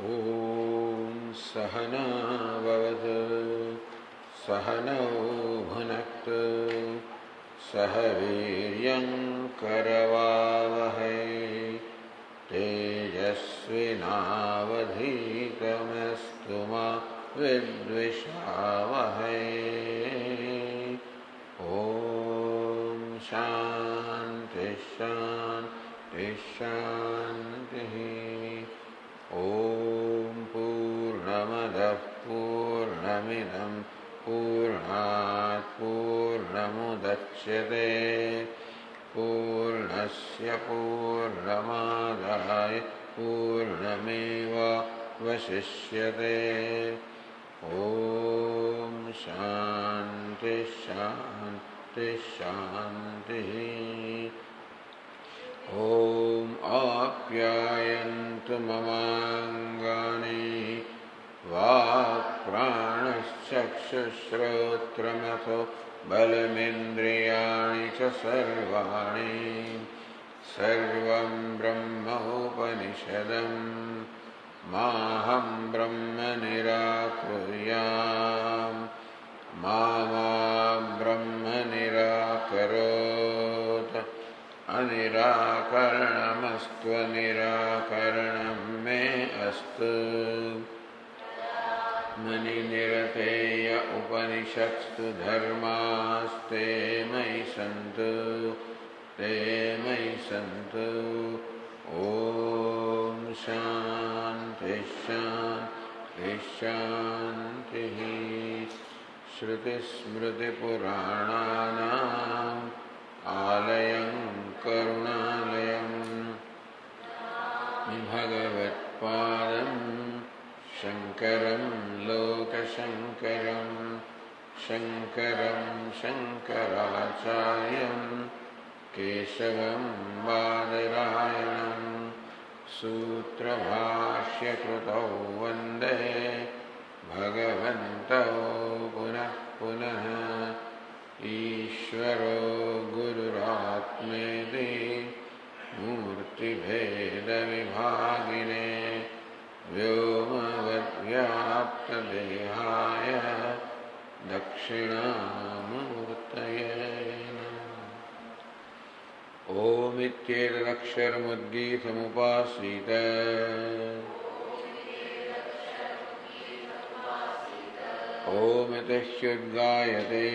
ॐ सहना भवतु सहनौ भुनक्तु सह वीर्यं करवावहै तेजस्विनावधीतमस्तु मा विद्विषावहै। ॐ शान्ति शान्ति शान्तिः। ॐ पूर्णमदः पूर्णमिदं पूर्णात् पूर्णमुदच्यते पूर्णस्य पूर्णमादाय पूर्णमेवावशिष्यते। ॐ शान्ति शान्ति शान्तिः। ॐ आप्यायन्तु ममाङ्गानि वाक्प्राणश्चक्षुश्रोत्रमथो बलमिन्द्रियाणि च सर्वाणि सर्वं ब्रह्मोपनिषदं माहं ब्रह्म निराकुर्याम् मा ब्रह्म निराकरोत् अनिराकरणमस्तु निराकरणं मे अस्तु। मनिनिरतेय उपनिषत्सु धर्मास्ते मयि सन्तु ते मयि सन्तु। ॐ शान्ति शान्ति शान्तिः। श्रुतिस्मृतिपुराणानाम् आलयं करुणालयं भगवत्पादं शङ्करं लोकशङ्करं शङ्करं शङ्कराचार्यं केशवं बादरायणं सूत्रभाष्यकृतौ वन्दे भगवन्तौ पुनः पुनः। ईश्वरो गुरुरात्मेति मूर्तिभेदविभागिने व्योमवद्व्याप्तदेहाय दक्षिणामूर्तये नमः। ओमित्येतदक्षरमुद्गीतमुपासीत ओमिति ह्युद्गायते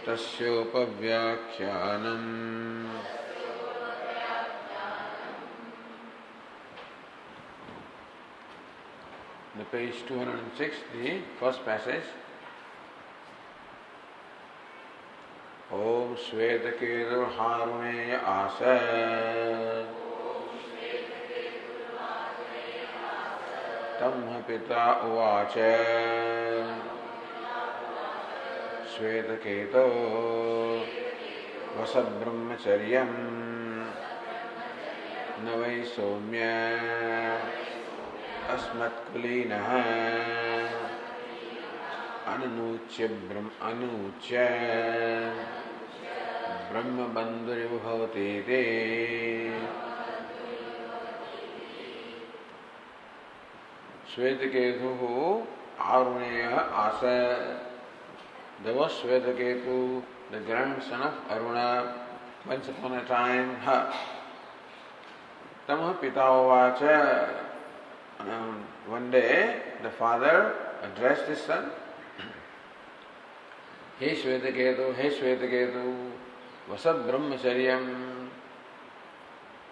तस्योपव्याख्यानम्। The page 206, the first passage. Om Shvetaketurharuneya asa Tamha pita uvacha Shvetaketo Vasabrahmacharyam Navai Somya अस्मत्कुलीनः अनुच्य ब्रह्मबन्धुर्भवतीति। श्वेतकेतुः आरुणेयः आसीत्. There was Shvetaketu, the grandson of Aruna. Once upon a time, Tamah pita uvacha. One day, the father addressed his son, Hey Shvetaketu, Vasat Brahmacharyam.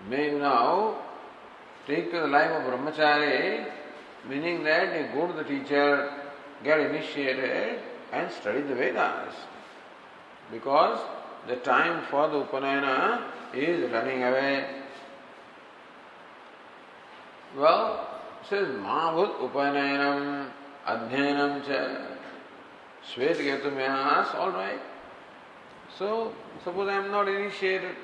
May you now take to the life of Brahmachari, meaning that you go to the teacher, get initiated and study the Vedas. Because the time for the Upanayana is running away. Well, says Mahabhut Upanayanam Adhyanam cha. Shvetaketu may ask, all right. So, suppose I am not initiated.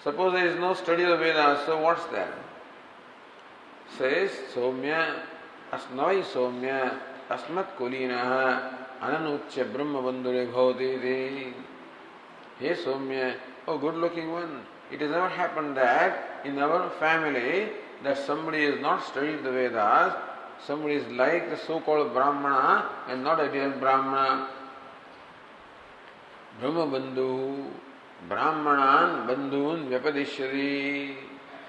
Suppose there is no study of Vedas, so what's that? Says Somya, Asnavai Somya, Asmat Kulinaha, Ananuchya Brahma Bandhure Bhavati. Hey Somya, oh good looking one, it has never happened that in our family that somebody is not studied the Vedas, somebody is like the so-called Brahmana and not a real Brahmana. Brahma Bandhu, Brahmanan Bandhun Vyapadishyari.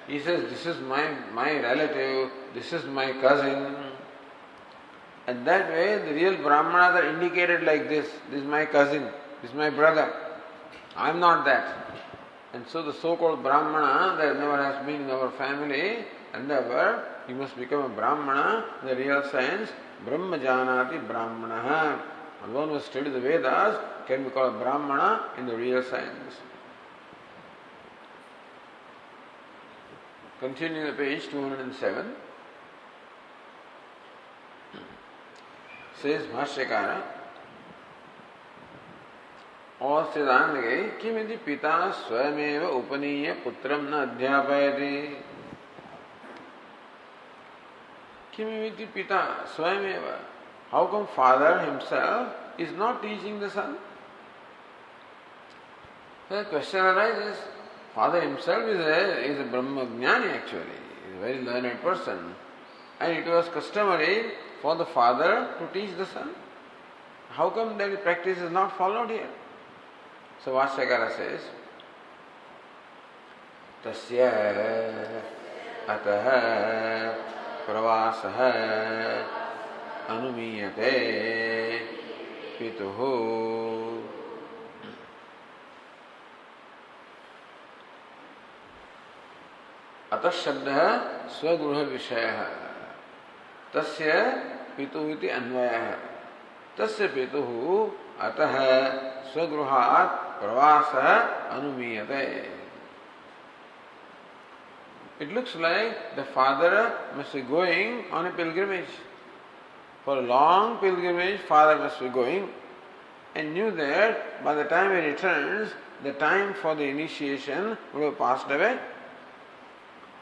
He says, this is my relative, this is my cousin. And that way the real Brahmanas are indicated like this. This is my cousin, this is my brother. I am not that. And so the so-called Brahmana that never has been in our family, endeavor, you must become a Brahmana in the real sense. Brahma Janati Brahmana. And one who studies the Vedas can be called a Brahmana in the real sense. Continuing the page 207. Says Bhashyakara, और सिद्धांत गई किमिति पिता स्वयमेव उपनीय पुत्रम न अध्यापयति. Kimititi pita swayameva. How come father himself is not teaching the son? The question arises. Father himself is a Brahmajnani actually. He is a very learned person. And it was customary for the father to teach the son. How come that practice is not followed here? So Vashyakara says, Tasya ataha pravasaha anumiyate pituhu. अतः शब्द स्वगृह विषय तस्य पितुः इति अन्वयः तस्य पितुः अतः स्वगृहात् प्रवासः अनुमीयते. It looks like the father must be going on a pilgrimage. For a long pilgrimage, father must be going and knew that by the time he returns, the time for the initiation would have passed away.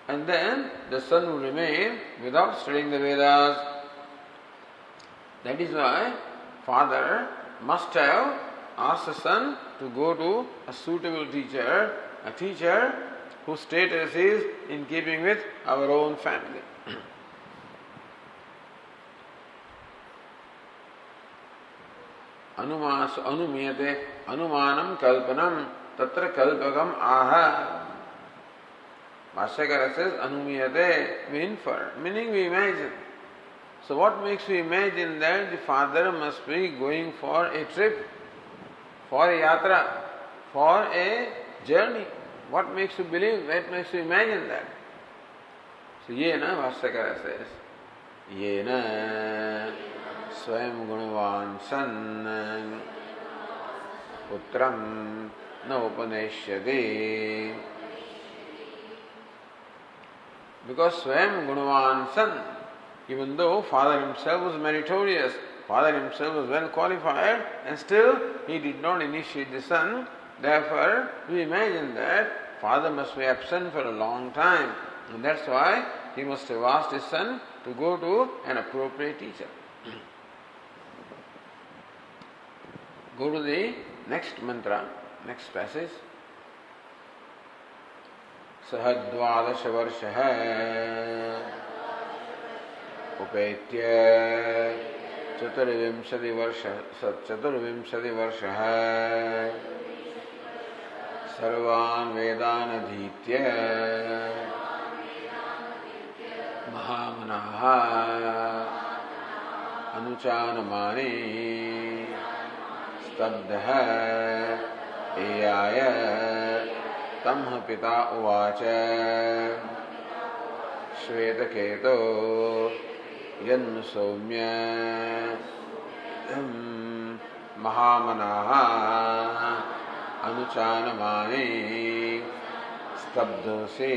And then the son will remain without studying the Vedas. That is why father must have asked the son to go to a suitable teacher, a teacher whose status is in keeping with our own family. Anumiyate anumanam kalpanam tatra kalpakam aha. Bhashyakara says, Anumiyate, we infer, meaning we imagine. So what makes you imagine that the father must be going for a trip, for a yatra, for a journey? What makes you believe, what makes you imagine that? So Yena, Bhashyakara says, Yena Swayam Gunavan San Putram Na Upanishadi. Because Swayam Gunavan San, even though father himself was meritorious, father himself was well qualified, and still he did not initiate the son. Therefore, we imagine that father must be absent for a long time, and that's why he must have asked his son to go to an appropriate teacher. Go to the next mantra, next passage. सहद्वादश वर्षः उपेत्य चतुर्विंशतिवर्षः सर्वान् वेदान् अधीत्य महामनाः अनुचानमाने स्तब्धः एयाय तमह पिता उवाच श्वेतकेतो यन्न सौम्य महामनाः अनुचानमाने स्तब्धोऽसि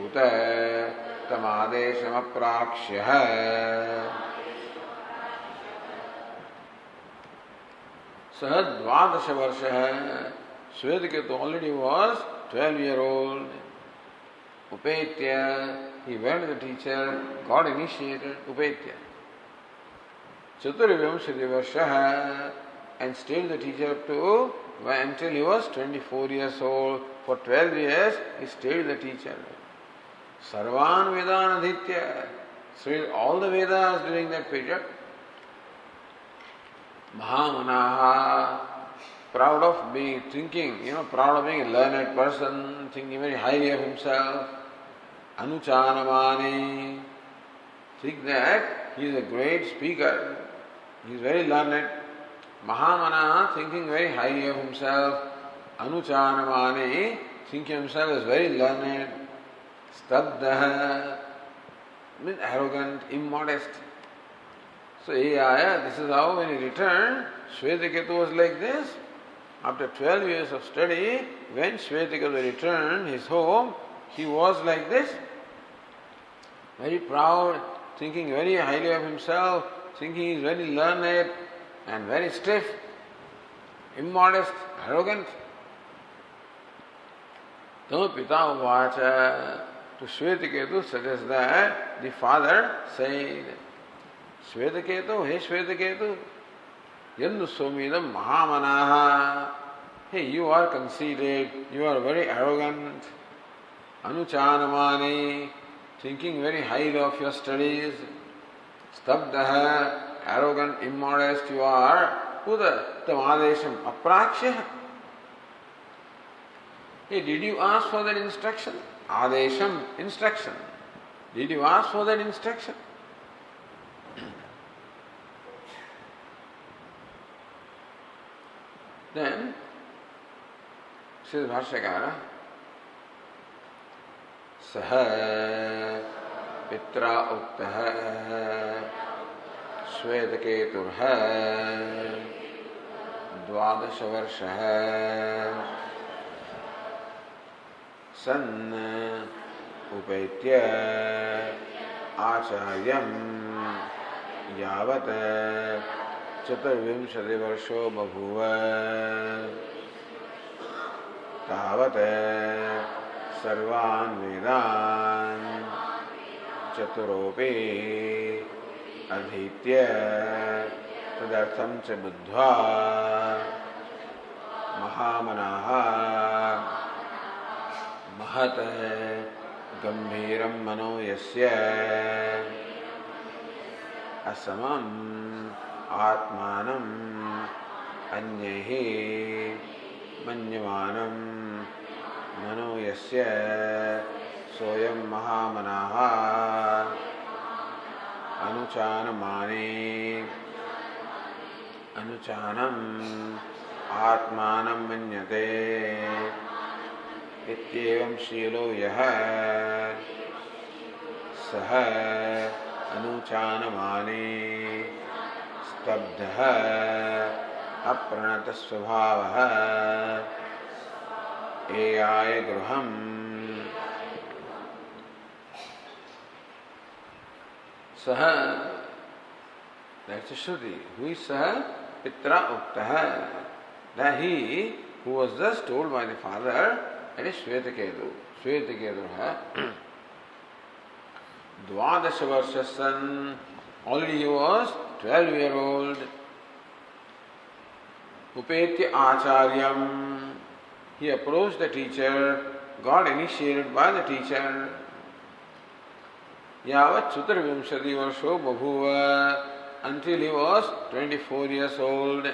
उत तमादेशमप्राक्ष्यः. सः द्वादश वर्षः. Shvetiketu already was 12-year-old. Upetya, he went to the teacher, got initiated, Upetya. Chaturvimshati Varshaha, and stayed the teacher up to until he was 24 years old. For 12 years, he stayed the teacher. Sarvan Vedan Aditya. So all the Vedas during that period. Mahamanaha, proud of being thinking, proud of being a learned person, thinking very highly of himself. Anuchanamani, think that he is a great speaker, he is very learned. Mahamanaha, thinking very highly of himself. Anuchanamani, thinking himself as very learned. Stabdaha, means arrogant, immodest. So this is how when he returned, Shvetaketu was like this. After 12 years of study, when Shvetaketu returned his home, he was like this. Very proud, thinking very highly of himself, thinking he is very learned and very stiff, immodest, arrogant. So Pita Uvacha, to Shvetaketu suggests that the father said, Shvetaketu, hey Shvetaketu, Yandu Somidam Mahamanaha, hey, you are conceited, you are very arrogant, Anuchanamani, thinking very highly of your studies, Stabdaha, arrogant, immodest you are, Uda Tamadesham Aprakshya. Hey, did you ask for that instruction? Adesham, instruction. Did you ask for that instruction? Then, says Bhashyakara, Saha Pitra Uktaha Shvetaketurha Dvadashavarshah San Upaitya Acharyam Yavat Chaturvimshati Varsho Babhuva Tavat Sarvan Vedan Chaturopi Adhitya Tadartham Cha Buddhva Mahamanaha Mahat Gambhiram Mano Yasya Asamam Atmanam Anyehi Manyamanam Mano Yasya Soyam Mahamanaha Anuchanamani Anuchanam Atmanam Manyate Ityevam Shilo Yaha Saha Anuchanamani Stabdaha Apranata Svabhavaha Eyaya Gruham Saha, that's a Shruti. Who is Saha? Pitra Uktaha. That he who was just told by the father, that is Shvetaketu. Shvetaketu hai. Dvadasha Varshasan, already he was 12-year-old. Upetya Acharyam, he approached the teacher, got initiated by the teacher. Yavat Chaturvimshati Varsho Babhuva, until he was 24 years old.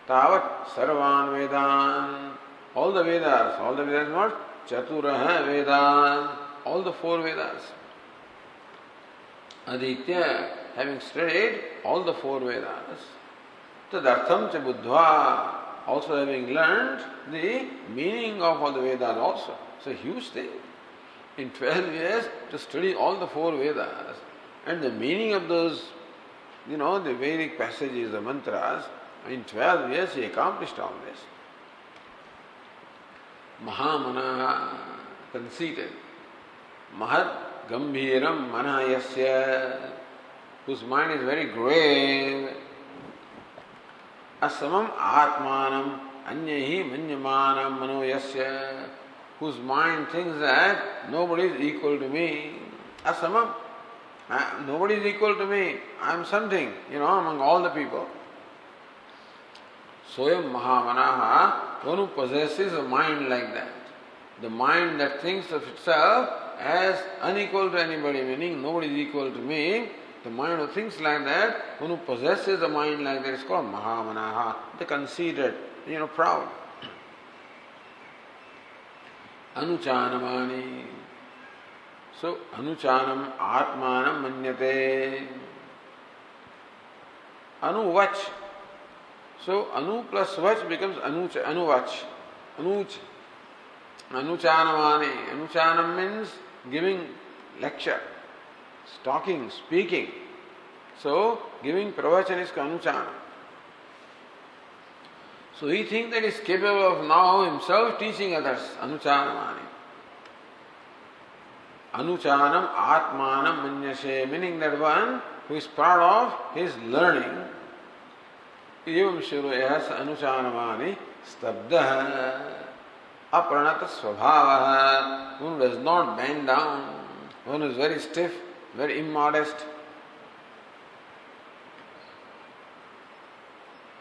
Tavat Sarvan Vedan, all the Vedas what? Chaturaha Vedan, all the 4 Vedas. Aditya, having studied all the 4 Vedas. Tadartham Cha Buddhva, also having learned the meaning of all the Vedas also. It's a huge thing. In 12 years to study all the 4 Vedas and the meaning of those, the Vedic passages, the mantras, in 12 years he accomplished all this. Mahamana, conceited. Mahat Gambhiram Manayasya, whose mind is very grave. Asamam Atmanam Anyahi Manyamanam Manoyasya, whose mind thinks that nobody is equal to me. Asamam, nobody is equal to me. I am something, among all the people. Soyam Mahamanaha, one who possesses a mind like that. The mind that thinks of itself as unequal to anybody, meaning nobody is equal to me. The mind who thinks like that, one who possesses a mind like that is called Mahamanaha, the conceited, proud. Anuchanamani. So, Anuchanam Atmanam Manyate. Anuvach. So, Anu plus Vach becomes Anuvach. Anuch. Anuchanamani. Anuchanam means giving lecture, talking, speaking. So, giving pravachan is Anuchanam. So, he thinks that he is capable of now himself teaching others. Anuchanamani. Anuchanam Atmanam Manyase, meaning that one who is proud of his learning. Evam Shuruyas Anuchanamani Stabdaha Apranata Swabhavaha, one who does not bend down, one who is very stiff, very immodest.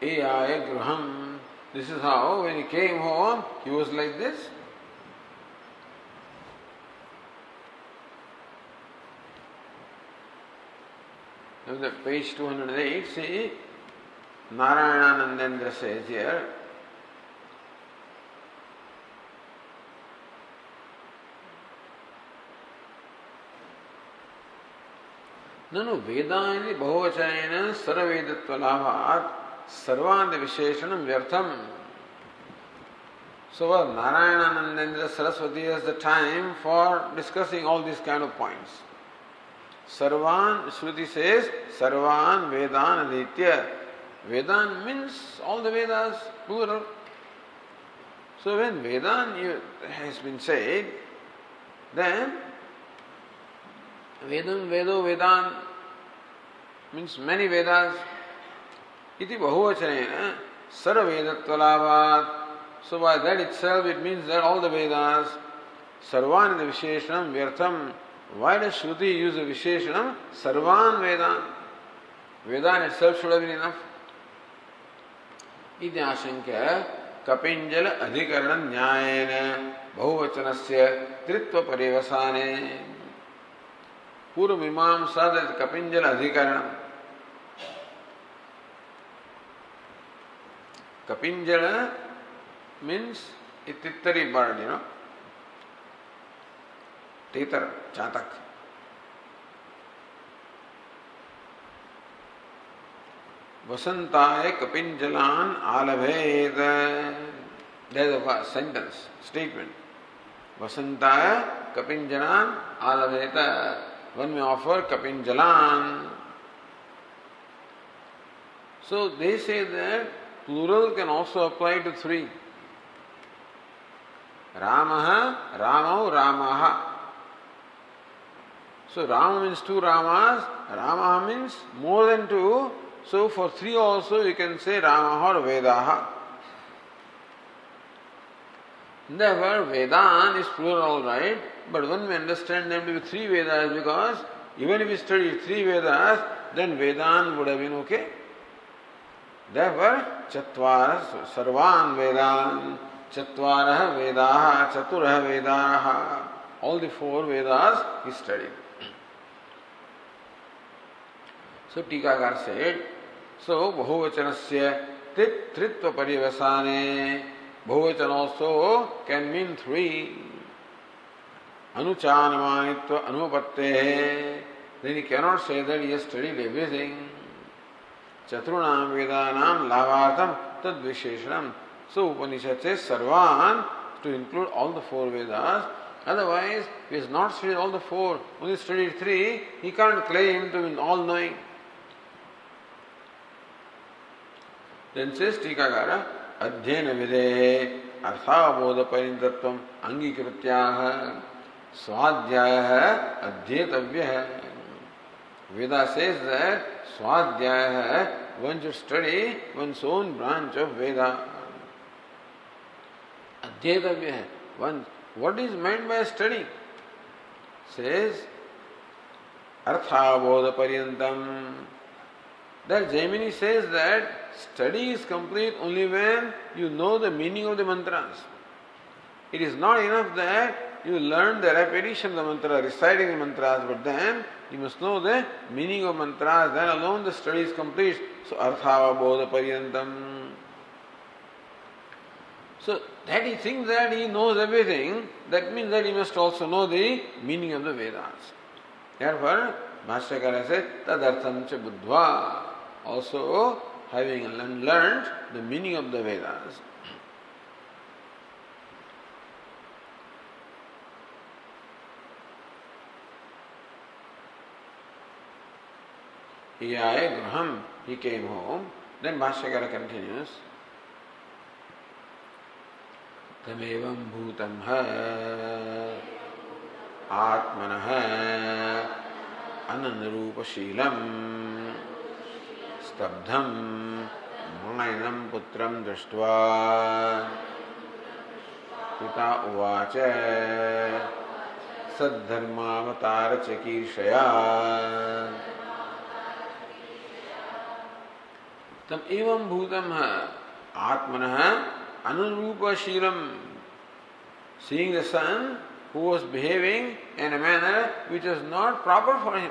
Eyaya Gruham. This is how when he came home, he was like this. Now the page 208, see, Narayananandendra says here, Nanu Vedani Bahuvachanena Sarvavedatvalabhat Sarvanda Visheshanam Vyartham. So Narayananandendra Saraswati has the time for discussing all these kind of points. Sarvan, Shruti says, Sarvan Vedan Aditya. Vedan means all the Vedas, plural. So when Vedan has been said, then Vedam, Vedo, Vedan means many Vedas. Iti Bahuvachanena Sarvavedatvalabhat. So by that itself it means that all the Vedas, Sarvan is the Visheshanam Vyartham. Why does Shruti use the Visheshanam? Sarvan Vedan. Vedan itself should have been enough. Iti ashankya Kapinjala Adhikaranam Nyayena Bahuvachanasya Tritva Parivasane. Purva Mimamsa, that is Kapinjala Adhikaranam. Kapinjala means a tittari bird, Tetar, Chatak. Vasantaya Kapinjalan Alabhed. There is a sentence, statement. Vasantaya Kapinjalan Alabhed. One may offer Kapinjalan. So they say that plural can also apply to three. Ramaha, Ramau, Ramaha. So Rama means two Ramas, Ramaha means more than two. So for three also you can say Ramaha or Vedaha. Therefore Vedan is plural, right? But one may understand them to be three Vedas because even if we study three Vedas, then Vedan would have been okay. Therefore, Chatvara, Sarvan Vedan, Chatvara Vedaha, Chaturah Vedaha. All the four Vedas he studied. So Tikakar said, so Bahuvachanasya Tritva Parivasane. Bahuvachan also can mean three. Anuchanamanittva Anupatte. Then he cannot say that he has studied everything. Chatrunam Vedanam Lavartham Tad Visheshanam. So Upanishad says Sarvan to include all the four Vedas. Otherwise, if he has not studied all the four, only studied three, he can't claim to be all knowing. Then says Tikakara, Adhyena Videhe Arthabodha Parintatvam Angikrityaha Swadhyaya Adhyetavyaha. Veda says that Swadhyaya, one should study one's own branch of Veda. Adhyetavyaha, what is meant by studying? Says Arthabodha Parintam. That Jaimini says that study is complete only when you know the meaning of the mantras. It is not enough that you learn the repetition of the mantra, reciting the mantras, but then you must know the meaning of mantras, then alone the study is complete. So, arthava bodha paryantam. So, that he thinks that he knows everything, that means that he must also know the meaning of the Vedas. Therefore, Bhashyakara says, tadartham cha buddhva. Also, having learned the meaning of the Vedas. Iyaya graham, he came home. Then Bhashyakara continues. तमेवं भूतं है आत्मनः अननुरूपशीलं स्तब्धं मायनं पुत्रं दृष्ट्वा पिता उवाच सद्धर्मावतारचिकीर्षया तम एवं भूतं है आत्मनः Anurupa seeing the son who was behaving in a manner which was not proper for him.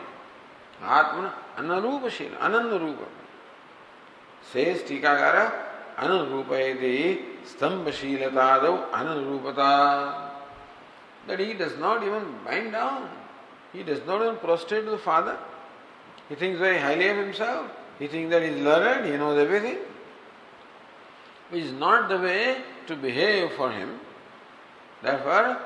Atmana Anarupa Shilam, Anandarupa. Says Tikagara, Anurupayati Stambashilatadav Anurupata. That he does not even bind down. He does not even prostrate to the father. He thinks very highly of himself. He thinks that he is learned, he knows everything. Which is not the way to behave for him. Therefore,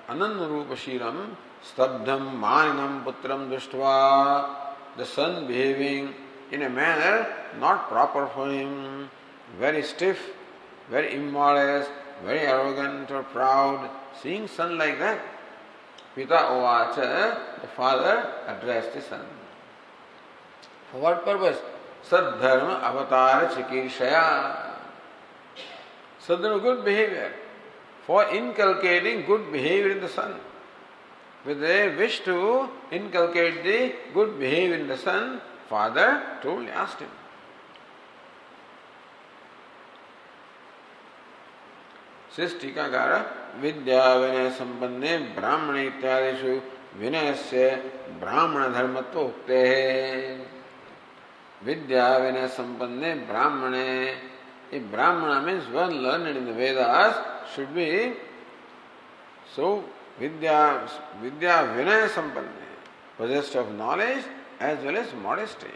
Anandarupa Shilam Stabdham Maninam Putram Drishtva, the son behaving in a manner not proper for him, very stiff, very immodest, very arrogant or proud, seeing son like that. Pita Ovacha, the father addressed the son. For what purpose? Saddharma Avatara Chikirshaya. Sadhana, good behavior, for inculcating good behavior in the son. With a wish to inculcate the good behavior in the son, father asked him. Says Tikagara, Vidya Vinaya Sampanne Brahmana Ityadishu Vinayasya Brahmana Dharmatva Ukte. Vidya Vinaya Sampanne Brahmane. If Brahmana means one learned in the Vedas, should be so Vidya Vinaya Sampanne, possessed of knowledge as well as modesty.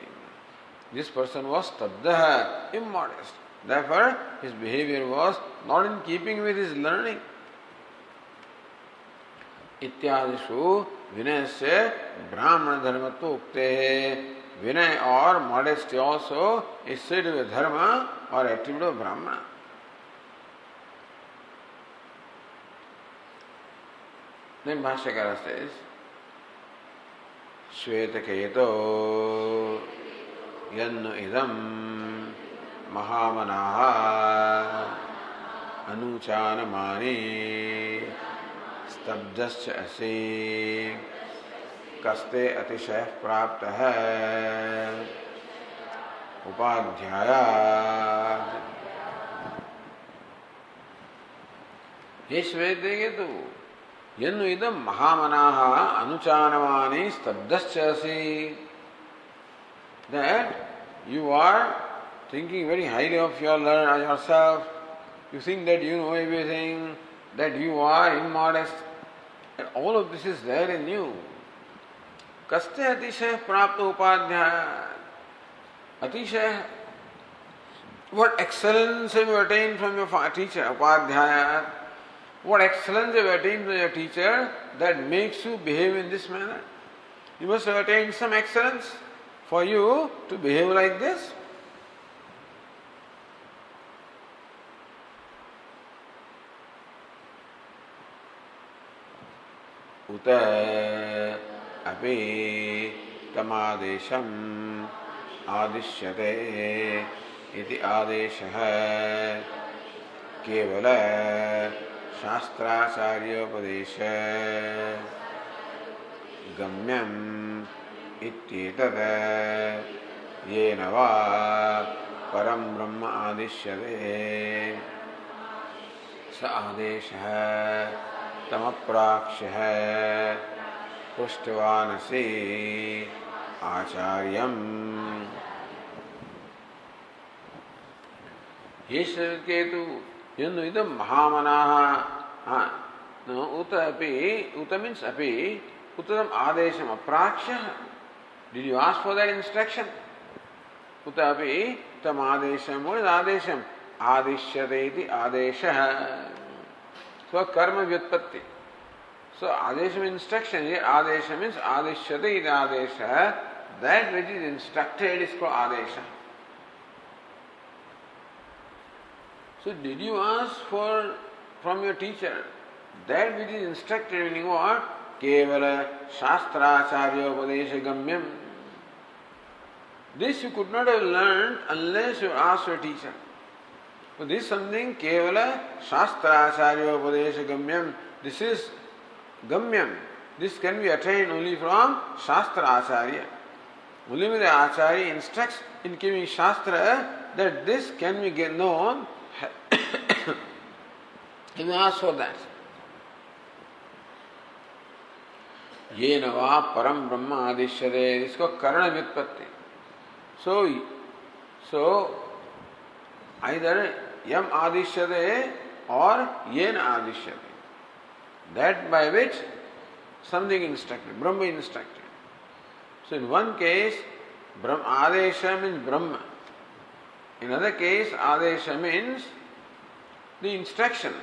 This person was Tabdaha, immodest. Therefore, his behavior was not in keeping with his learning. Ityadishu Vinayasya Brahmana Dharmatva Ukte. Vinay or modesty also is said to be dharma or attribute of Brahmana. Then Bhashyakara says, Shvetaketo yannu idam mahamanaha anuchanamani stabdascha asi कस्ते अतिशय प्राप्त है उपाध्याया हे श्वेत देगे तो यन्नु इदम महामनाः अनुचानमानि स्तब्धश्चासि that you are thinking very highly of yourself, you think that you know everything, that you are immodest, and all of this is there in you. Kaste atishay prapta upadhyaya. Atishay, what excellence have you attained from your teacher, upadhyaya? What excellence have you attained from your teacher that makes you behave in this manner? You must have attained some excellence for you to behave like this. Uta api tamadesham adishyate iti adeshah kevala शास्त्राचार्योपदेश गम्यम इत्येतत् येन वा परम ब्रह्म आदिश्यते स आदेशः तमप्राक्ष्य पृष्टवानसि आचार्यम्। ये केतु यनु इदं महामनाः उत अपि उत मीन्स अपि उतम आदेशम अप्राक्ष्य. Did you ask for that instruction? उत अपि तम आदेशम. What is आदेशम? आदिश्यते इति आदेशः. So कर्म व्युत्पत्ति. So Adesh means instruction. Here Adesh means आदिश्यते इति आदेशः. That which is instructed is called आदेशः. So did you ask for from your teacher that which is instructed, meaning what? Kevala shastracharyopadesha gamyam. This you could not have learned unless you asked your teacher. So this is something kevala shastracharyopadesha gamyam. This is gamyam. This can be attained only from shastra acharya. Only when the acharya instructs in giving shastra that this can be known. He may ask for that. ये नवा परम ब्रह्म आदिश्यते. इसको करण व्युत्पत्ति. So either yam आदिश्यते or yen आदिश्यते. That by which something instructed, Brahma instructed. So in one case, Brahma adesha means Brahma. In other case, adesha means the instruction,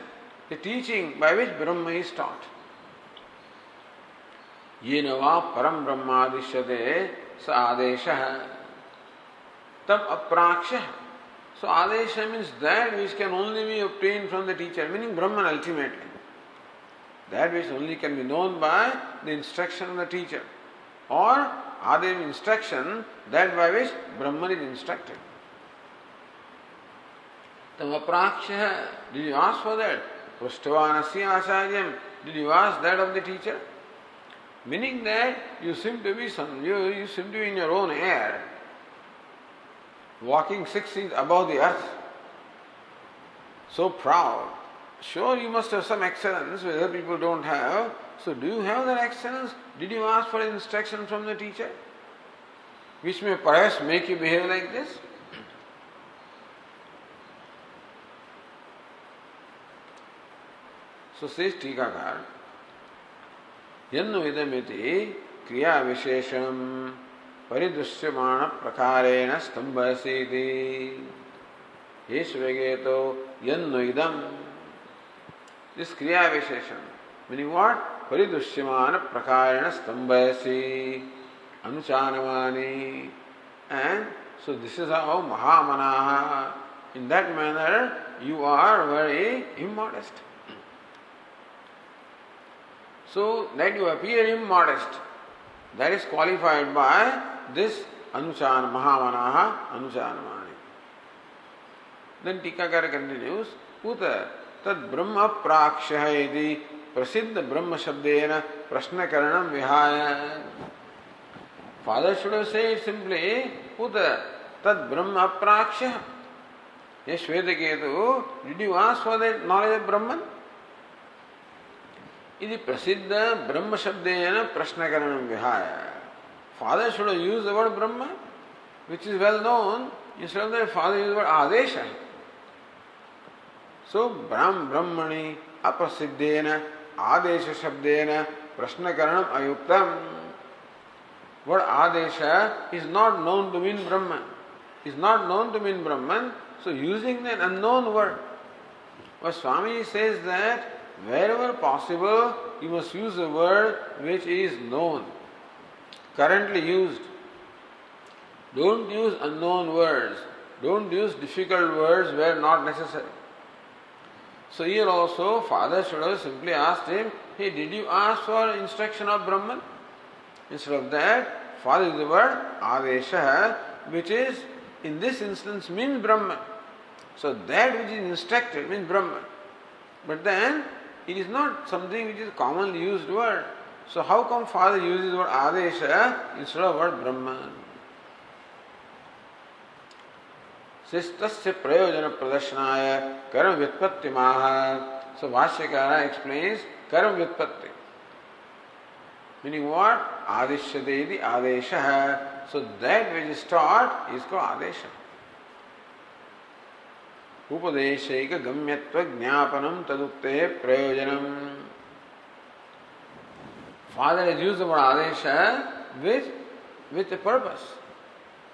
the teaching by which Brahma is taught. येन वा परम ब्रह्मादिश्यते स आदेशः तम अप्राक्ष्यः. So adesha means that which can only be obtained from the teacher, meaning Brahman ultimately. That which only can be known by the instruction of the teacher. Or adesha instruction, that by which Brahman is instructed. Tam aprakshyah. Did you ask for that? Prashtavanasya acharyam. Did you ask that of the teacher? Meaning that you seem to be you seem to be in your own air, walking 6 feet above the earth. So proud. Sure, you must have some excellence which other people don't have. So do you have that excellence? Did you ask for instruction from the teacher? Which may perhaps make you behave like this? So says Tikakar, यन्नु इदमिति क्रिया विशेषणं परिदृश्यमाण प्रकारेण स्तंभयसीति. ये स्वेगेतो यन्नु इदम. This kriya visheshan, meaning what? Paridushyamana prakarena stambhayasi anuchanamani. And so this is how mahamanaha. In that manner you are very immodest. So that you appear immodest, that is qualified by this anuchan mahamanaha anuchanamani. Then Tikakara continues, Uta tad brahma prakshah iti prasiddha brahma shabdena prashnakaranam vihaya. Father should have said simply, Uta tad brahma prakshah. Yes, Shvetaketu, did you ask for the knowledge of Brahman? Iti prasiddha brahma shabdena prashnakaranam vihaya. Father should have used the word Brahma, which is well known. Instead of that, father used the word adesha. So brahmani aprasiddhena adesha shabdena prashnakaranam ayuktam. Word adesha is not known to mean Brahman. Is not known to mean Brahman. So using that unknown word. But Swami says that wherever possible, you must use a word which is known, currently used. Don't use unknown words. Don't use difficult words where not necessary. So here also, father should have simply asked him, hey, did you ask for instruction of Brahman? Instead of that, father used the word adesha, which is, in this instance, means Brahman. So that which is instructed means Brahman. But then, it is not something which is commonly used word. So how come father uses the word adesha instead of word Brahman? Says tasya prayojana pradashanaya karam vyatpatti maha So Vashyakara explains Karam Vyutpatti. Meaning what? Adishyate Adesha. So that which is taught is called Adesha. Upadeshika Gamyatva Jnapanam Tadukte Prayojanam. Father has used the word Adesha with a purpose.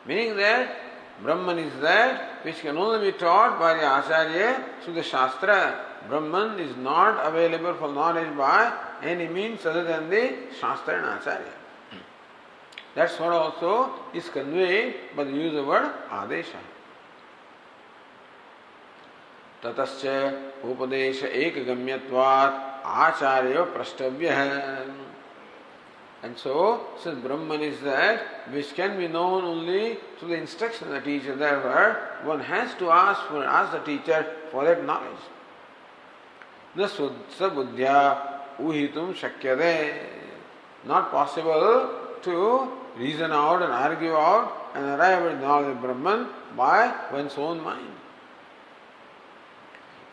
Meaning that Brahman is that which can only be taught by the Acharya through the Shastra. Brahman is not available for knowledge by any means other than the Shastra and Acharya. That's what also is conveyed by the use of the word Adesha. Tatascha Upadesha Ekagamyatvat Acharya Prashtavyah. And so, since Brahman is that which can be known only through the instruction of the teacher, therefore, one has to ask the teacher for that knowledge. Sabuddhya uhitum shakyade. Not possible to reason out and argue out and arrive at the knowledge of Brahman by one's own mind.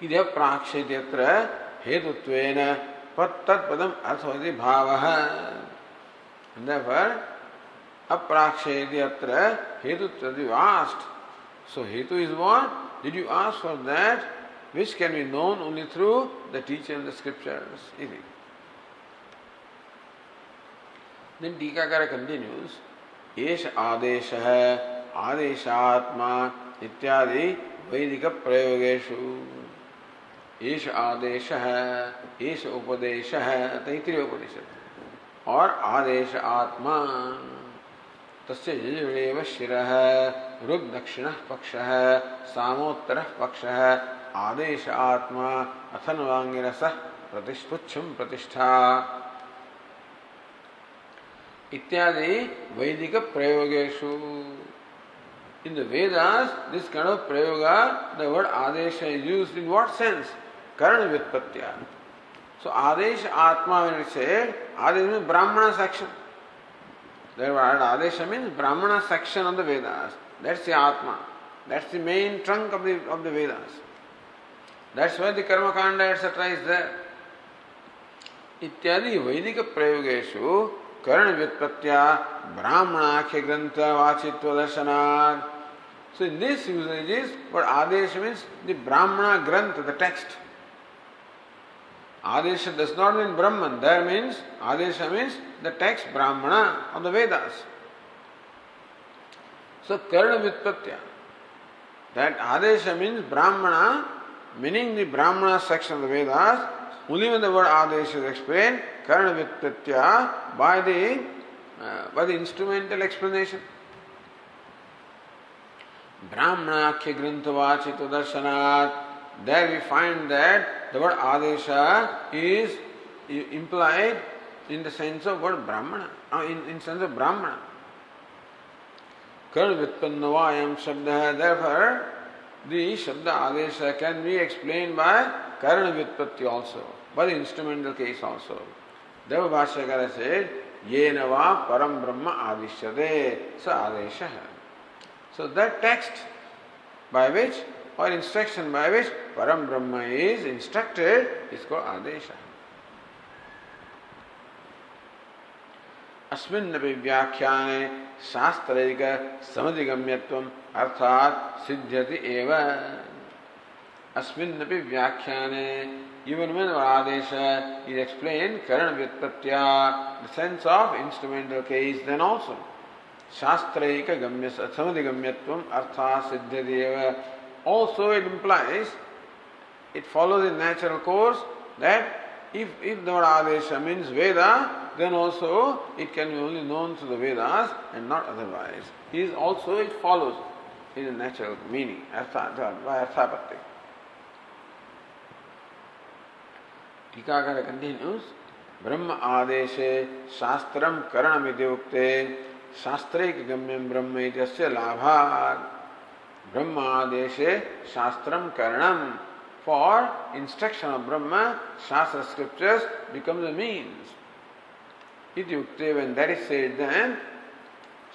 Idya prakshetyatra hetutvena pattat padam arthvati bhavaha. And therefore, aprakshayati hetu you asked. So hetu is what? Did you ask for that which can be known only through the teacher and the scriptures? Easy. Then Tikakara continues, Esha Adesha Adeshatma Ityadi Vedika Prayogeshu. Esha Adesha Esha Upadesha Taitiriya Upanishad. और आदेश आत्मा तस्य यजुर्वेव शिरः ऋग दक्षिणः पक्षः सामोत्तरः पक्षः आदेश आत्मा अथर्वांगिरसः प्रतिष्पुच्छं प्रतिष्ठा इत्यादि वैदिक प्रयोगेषु. In the Vedas, this kind of prayoga, the word adesha is used in what sense? Karana vyutpatya. So Adesha Atma, when it said, Adesha means Brahmana section. The word Adesha means Brahmana section of the Vedas. That's the Atma. That's the main trunk of the Vedas. That's why the Karma Kanda etc. is there. Ityadi Vedika Prayogeshu Karana Vyutpatya Brahmana Akhya Grantha Vachitva Darshanad. So in this usage is what Adesha means the Brahmana Grantha, the text. Adesha does not mean Brahman. There means, Adesha means the text Brahmana of the Vedas. So Karana Vyutpatya. That Adesha means Brahmana, meaning the Brahmana section of the Vedas. Only when the word Adesha is explained, Karana Vyutpatya by the instrumental explanation. Brahmana Akhya Grantha Vachito Darshanat. There we find that the word Adesha is implied in the sense of word Brahmana, in sense of Brahmana. Karana Vyutpannavayam Shabda. Therefore, the Shabda Adesha can be explained by Karana Vyutpatti also, by the instrumental case also. Therefore, Bhashyakara said, Yena va param brahma adishyate sa adesha. So that text by which, or instruction by which Param Brahma is instructed is called Adesha. Asminnapi Vyakhyane Shastraika Samadigamyatvam Arthat Siddhyati Eva. Asminnapi Vyakhyane. Even when Adesha is explained, Karana Vyutpatya, the sense of instrumental case, then also Shastraika Samadigamyatvam Arthat Siddhyati Eva. Also it implies, it follows the natural course that if the word Adesha means Veda, then also it can be only known through the Vedas and not otherwise. It follows in the natural meaning, by Arthapatti. Tikakara continues, Brahma Adeshe Shastram Karanamiti Ukte Shastraika Gamyam Brahma Ityasya Labhat. Brahma Adeshe Shastram Karanam. For instruction of Brahma, Shastra scriptures become the means. Ityukte, when that is said, then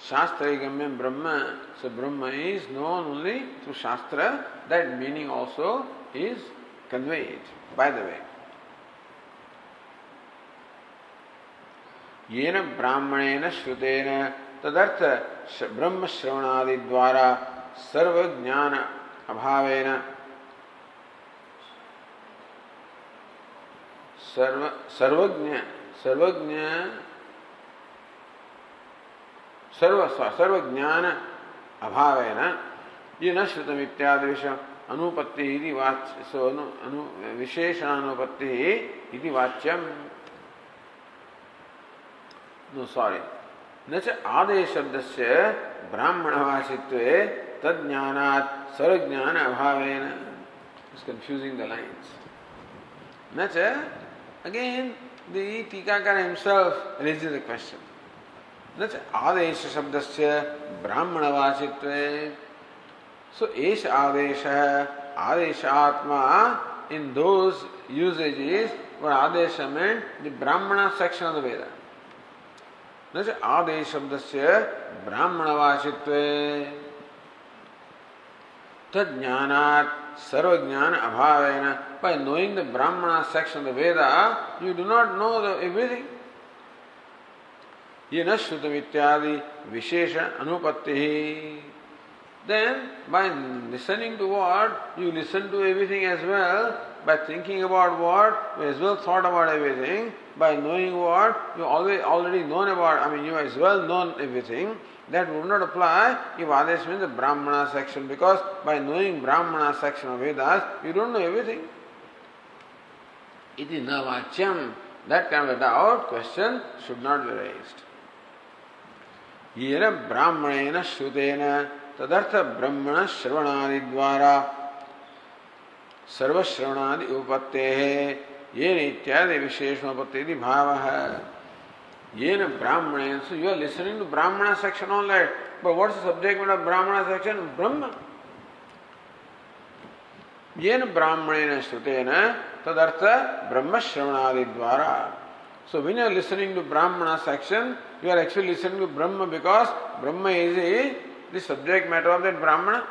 Shastraigamyam Brahma. So Brahma is known only through Shastra. That meaning also is conveyed. By the way, येन ब्राह्मणेन श्रुतेन तदर्थ ब्रह्म श्रवणादि द्वारा सर्वज्ञान अभावेन सर्वज्ञान अभावेन ये न श्रुतम इत्यादि विषय अनुपत्ति इति वाच्य सो अनु विशेषणानुपत्ति इति वाच्यम नो सॉरी न च आदेश शब्दस्य ब्राह्मणभाषित्वे तज्ज्ञानात् सर्वज्ञान अभावेन इट्स कंफ्यूजिंग द लाइन्स न च again the Tikakara himself raises the question न च आदेश शब्दस्य ब्राह्मणभाषित्वे so एष आदेशः आदेशात्मा in those usages where adesha meant the brahmana section of the Veda न च आदेश शब्दस्य ब्राह्मणभाषित्वे तज्ज्ञानात् सर्वज्ञान अभावेन by knowing the brahmana section of the Veda you do not know the everything ये न श्रुतम इत्यादि विशेष अनुपत्ति then by listening to what you listen to everything as well by thinking about what you as well thought about everything by knowing what you already known about you as well known everything that would not apply if Adesh means the Brahmana section because by knowing Brahmana section of Vedas you don't know everything. Iti na vachyam. That kind of a doubt, question should not be raised. Yena Brahmanena Shrutena Tadartha Brahmana Shravanadi Dvara Sarva Shravanadi Upattehe Yena Ityadi Visheshma Upattedi Bhavaha Yena Brahmanena. So you are listening to Brahmana section only. But what is the subject matter of Brahmana section? Brahma. Yena Brahmanena Shrutena Tadartha Brahma Shravanadi Dvara. So when you are listening to Brahmana section, you are actually listening to Brahma because Brahma is the subject matter of that Brahmana.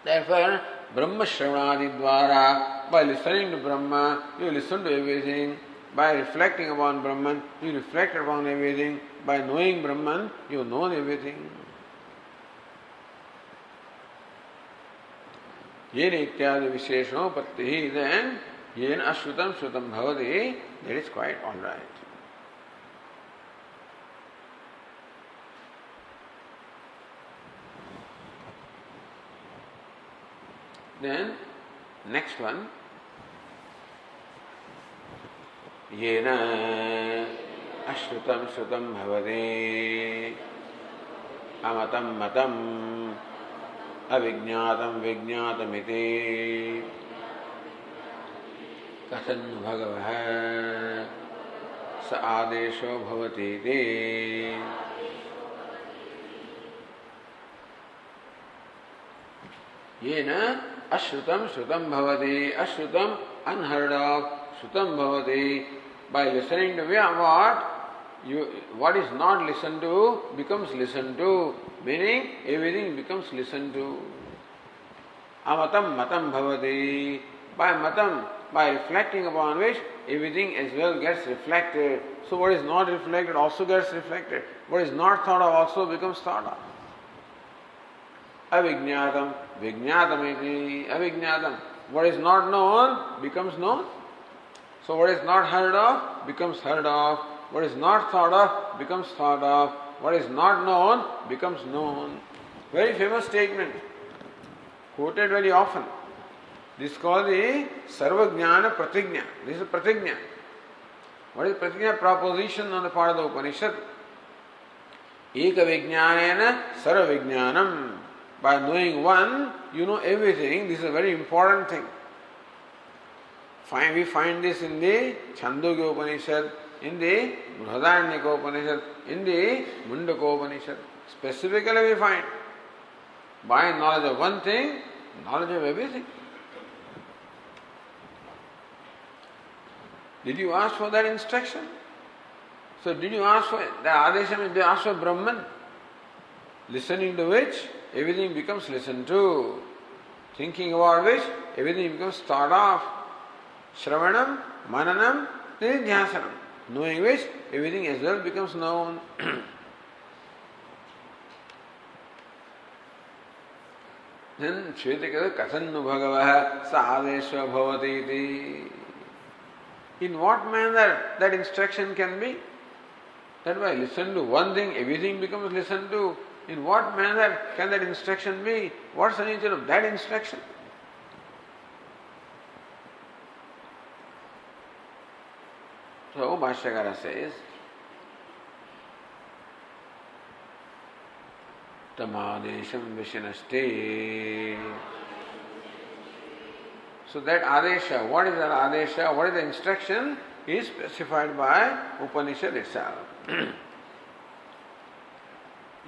Therefore, Brahma Shravanadi Dvara, by listening to Brahma, you listen to everything. By reflecting upon Brahman, you reflect upon everything. By knowing Brahman, you know everything. Yena ityadi visheshanopattih, then yena ashrutam shrutam bhavati, that is quite alright. Then, next one. Yena ashrutam shrutam bhavati, amatam matam, avijñātam vijñātamiti, kathanu bhagavah, sa ādesho bhavati iti. Yena ashrutam shrutam bhavati, ashrutam unheard of, shrutam bhavati, by listening to what is not listened to becomes listened to, meaning everything becomes listened to. Amatam matam bhavati, by matam, by reflecting upon which everything as well gets reflected. So what is not reflected also gets reflected. What is not thought of also becomes thought of. Avijñātam vijñātamiti, avijñātam. What is not known becomes known. So what is not heard of becomes heard of. What is not thought of becomes thought of. What is not known becomes known. Very famous statement, quoted very often. This is called the Sarvajnana Pratigna. This is Pratigna. What is Pratigna? Proposition on the part of the Upanishad. Eka Vijnanena Sarvajnanam. By knowing one, you know everything. This is a very important thing. We find this in the Chhandogya Upanishad, in the Bhradanyaka Upanishad, in the Mundaka Upanishad. Specifically we find, by knowledge of one thing, knowledge of everything. Did you ask for that instruction? So did you ask for the Adesha? Did you ask for Brahman? Listening to which everything becomes listened to. Thinking about which everything becomes thought of. Shravanam, Mananam, Nidhyasanam. knowing which everything as well becomes known. Then Shvetakara Kathannu Bhagavah Sadeshva Bhavati iti. In what manner that instruction can be? That way, listen to one thing, everything becomes listened to. In what manner can that instruction be? What's the nature of that instruction? So Bhashyakara says, Tamadesham Vishinashte. So that Adesha, what is that Adesha, what is the instruction, is specified by Upanishad itself.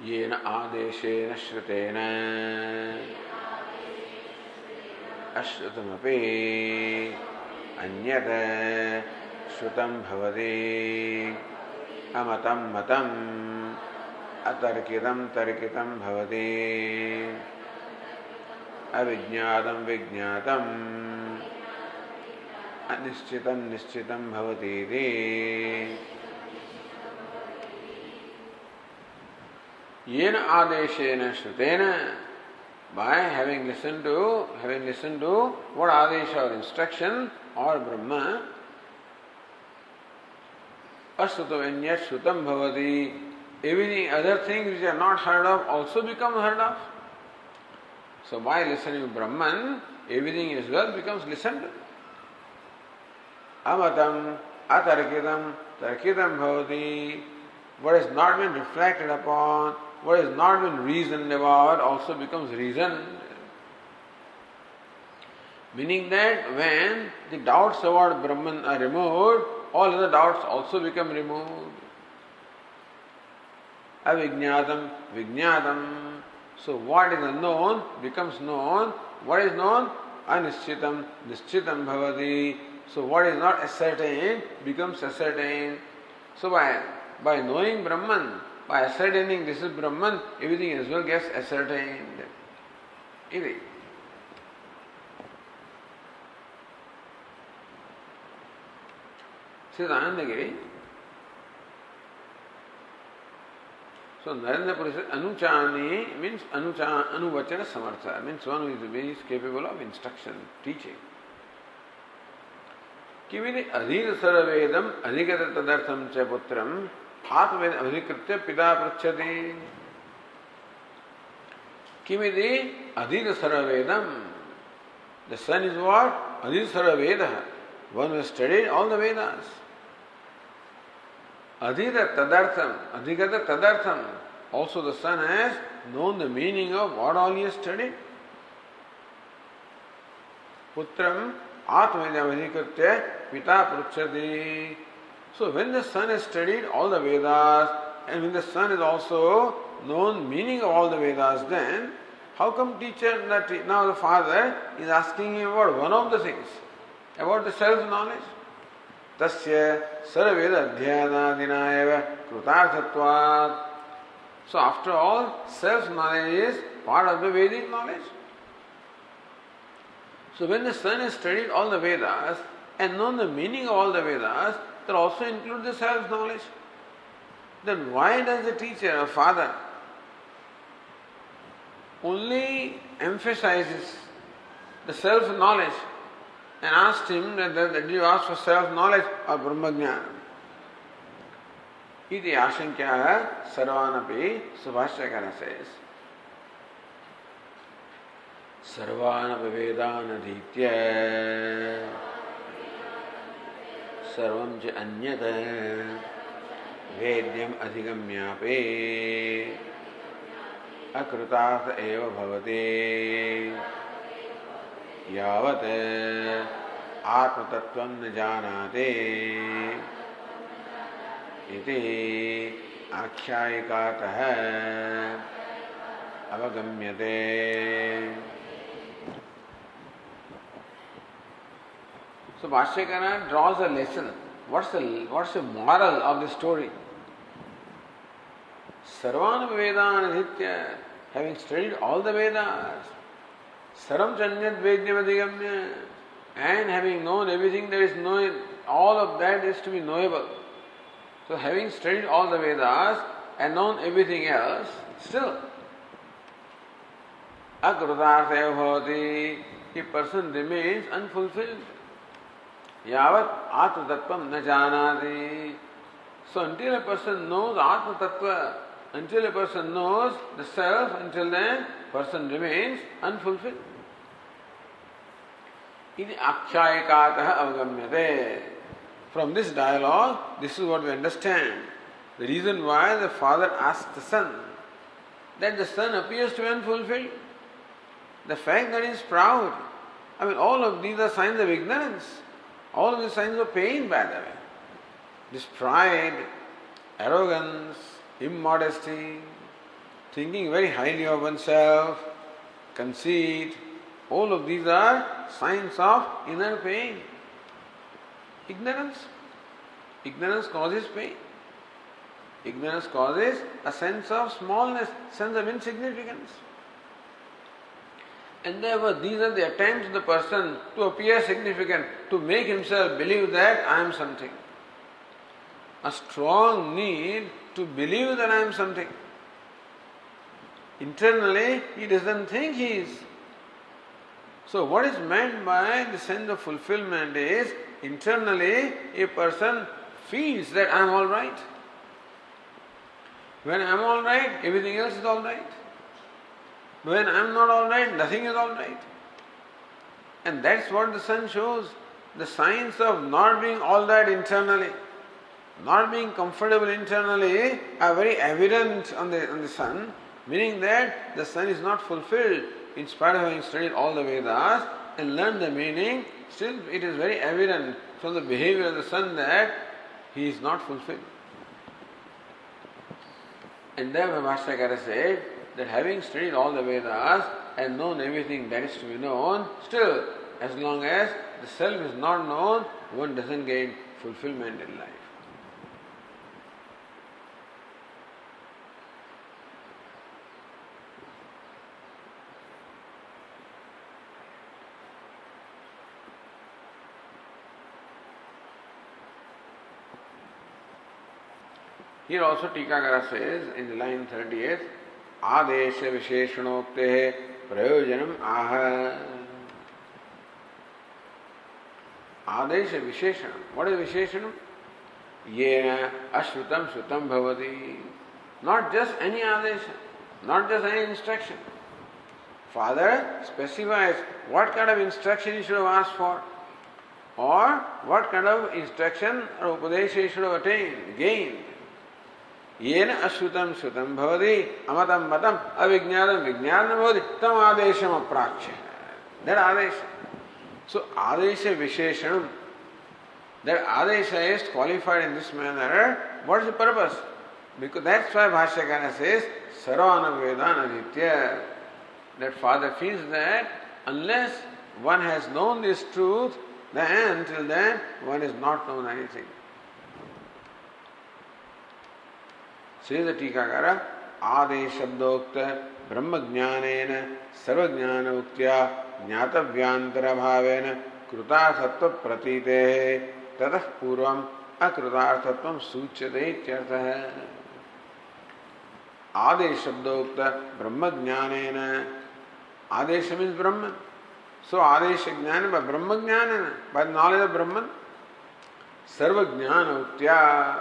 Yena Adeshena Shrutena Ashrutamapi Anyata Shrutam Bhavati Amatam Matam Atarkitam Tarkitam Bhavati Avijñātam Vijñātam Anishchitam Nishchitam Bhavati iti. Yena Adeshena Shrutena, by having listened to what Adesha or instruction or Brahma, Asrutavanyat Shrutam Bhavati, everything other things which are not heard of also become heard of. So by listening to Brahman, everything as well becomes listened to. Amatam, atarkitam, tarkitam bhavati. What has not been reflected upon, what has not been reasoned about, also becomes reasoned. Meaning that when the doubts about Brahman are removed, all other doubts also become removed. Avijñātam, vijñātam. So what is unknown becomes known. What is known? Anishchitam, nishchitam bhavati. So what is not ascertained becomes ascertained. So by knowing Brahman, by ascertaining this is Brahman, everything as well gets ascertained. Iti. Says Anandagiri. So Narendra Puri says Anuchani means Anuvachana Samartha, means one who is capable of instruction, teaching. Kividi adhir saravedam adhigata tadartham cha putram atmaved adhikritya pita prachati. Kividi adhir saravedam. The son is what? Adhir saraveda. One who has studied all the Vedas. Adhita adhigata tadartham. Also the son has known the meaning of what all he has studied. Putram atmaved adhikritya pita prachati. So when the son has studied all the Vedas and when the son has also known meaning of all the Vedas, then how come now the father is asking him about one of the things, about the self-knowledge? Tasya sarveda adhyanadina eva krutarthatvat. So after all, self-knowledge is part of the Vedic knowledge. So when the son has studied all the Vedas and known the meaning of all the Vedas, that also includes the self-knowledge. Then why does the teacher or father only emphasizes the self-knowledge and asked him that you ask for self-knowledge or Brahmajnana? Iti ashankya sarvanapi, Subhashyakara says, sarvanapi vedanaditya sarvam cha anyata vedyam adhigamyape akrutartha eva bhavati yavat atmatattvam na janate iti akhyayikatah avagamyate. So Bhashyakara draws a lesson. What's the moral of the story? Sarvan Vedan Adhitya, having studied all the Vedas, Saram Chanyat Vedyam Adhigamya, and having known everything that is known, all of that is to be knowable. So having studied all the Vedas and known everything else, still akrutarthaya bhavati, a person remains unfulfilled. Yavat atma tattvam na janati. So until a person knows atma tattva, until a person knows the self, until then person remains unfulfilled. Iti akhyayikatah avagamyate. From this dialogue, this is what we understand. The reason why the father asked the son, that the son appears to be unfulfilled. The fact that he is proud. All of these are signs of ignorance. All of these signs of pain, by the way. This pride, arrogance, immodesty, thinking very highly of oneself, conceit, all of these are signs of inner pain. Ignorance. Ignorance causes pain. Ignorance causes a sense of smallness, sense of insignificance. And therefore these are the attempts of the person to appear significant, to make himself believe that I am something. A strong need to believe that I am something. Internally, he doesn't think he is. So what is meant by the sense of fulfillment is, internally a person feels that I am all right. When I am all right, everything else is all right. When I am not all right, nothing is all right. And that's what the son shows. The signs of not being all that internally, not being comfortable internally are very evident on the son, meaning that the son is not fulfilled in spite of having studied all the Vedas and learned the meaning. Still it is very evident from the behavior of the son that he is not fulfilled. And therefore Bhashyakara said that having studied all the Vedas and known everything that is to be known, still as long as the self is not known, one doesn't gain fulfillment in life. Here also Tikakara says in the line 38, Adesha Visheshanokte Prayojanam Aha. Adesha Visheshanam. What is Visheshanam? Yena Ashrutam Shrutam Bhavati. Not just any Adesha, not just any instruction. Father specifies what kind of instruction he should have asked for, or what kind of instruction or upadesha he should have attained, gained. Yena ashrutam shrutam bhavati amatam matam avijnanam vijnanam bhavati tam adesham aprakshya. That adesha. So adesha visheshanam, that adesha is qualified in this manner. What is the purpose? Because that's why Bhashyakara says sarvana vedana nitya. That father feels that unless one has known this truth, then till then one has not known anything. Says the Tikakara, Ade Shabdokta Brahma Jnanena Sarva Jnana Uktya Jnatavyantara Bhavena Krutarthatva Pratite Tatah Purvam Akrutarthatvam Suchyate Ityartha. Ade Shabdokta Brahma Jnanena. Adesha means Brahman. So Adesha Jnana by Brahma Jnana, by the knowledge of Brahman. Sarva Jnana Uktya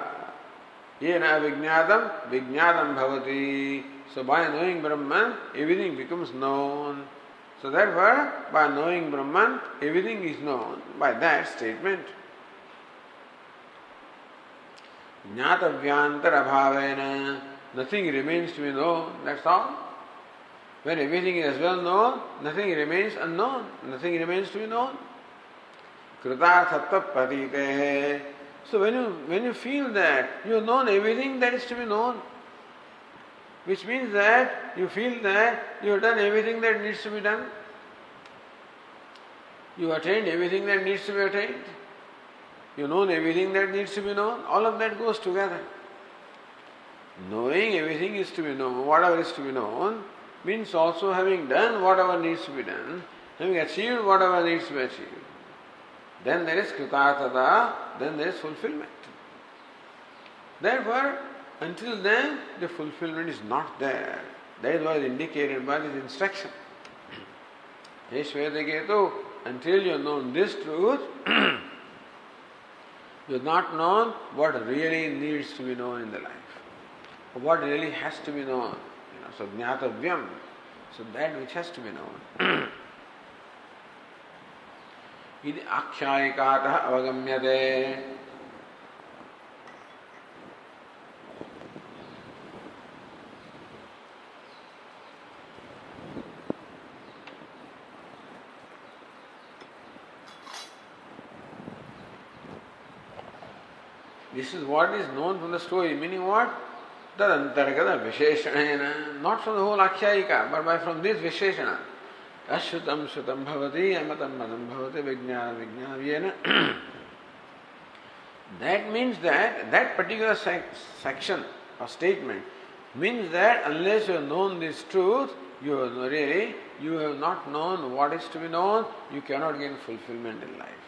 Yena Vijnadam Vijnadam Bhavati. So by knowing Brahman, everything becomes known. So therefore, by knowing Brahman, everything is known by that statement. Jnatavyantara bhavena. Nothing remains to be known, that's all. When everything is well known, nothing remains unknown, nothing remains to be known. Kritarthatva pratitehe. So when you feel that you have known everything that is to be known, which means that you feel that you have done everything that needs to be done, you attained everything that needs to be attained, you have known everything that needs to be known, all of that goes together. Knowing everything is to be known, whatever is to be known, means also having done whatever needs to be done, having achieved whatever needs to be achieved. Then there is kritarthata, then there is fulfillment. Therefore, until then, the fulfillment is not there. That is what is indicated by this instruction. Hey Shvetaketu, until you have known this truth, you have not known what really needs to be known in the life. What really has to be known. So jnatavyam. So that which has to be known. Iti akshayikatah avagamyate. This is what is known from the story, meaning what? Tadantargata visheshanena, not from the whole akshayika, but from this visheshana. Ashrutam shrutam bhavati, amatam madam bhavati, vijnana vijnavyena. That means that particular section or statement means that unless you have known this truth, you have not known what is to be known, you cannot gain fulfillment in life.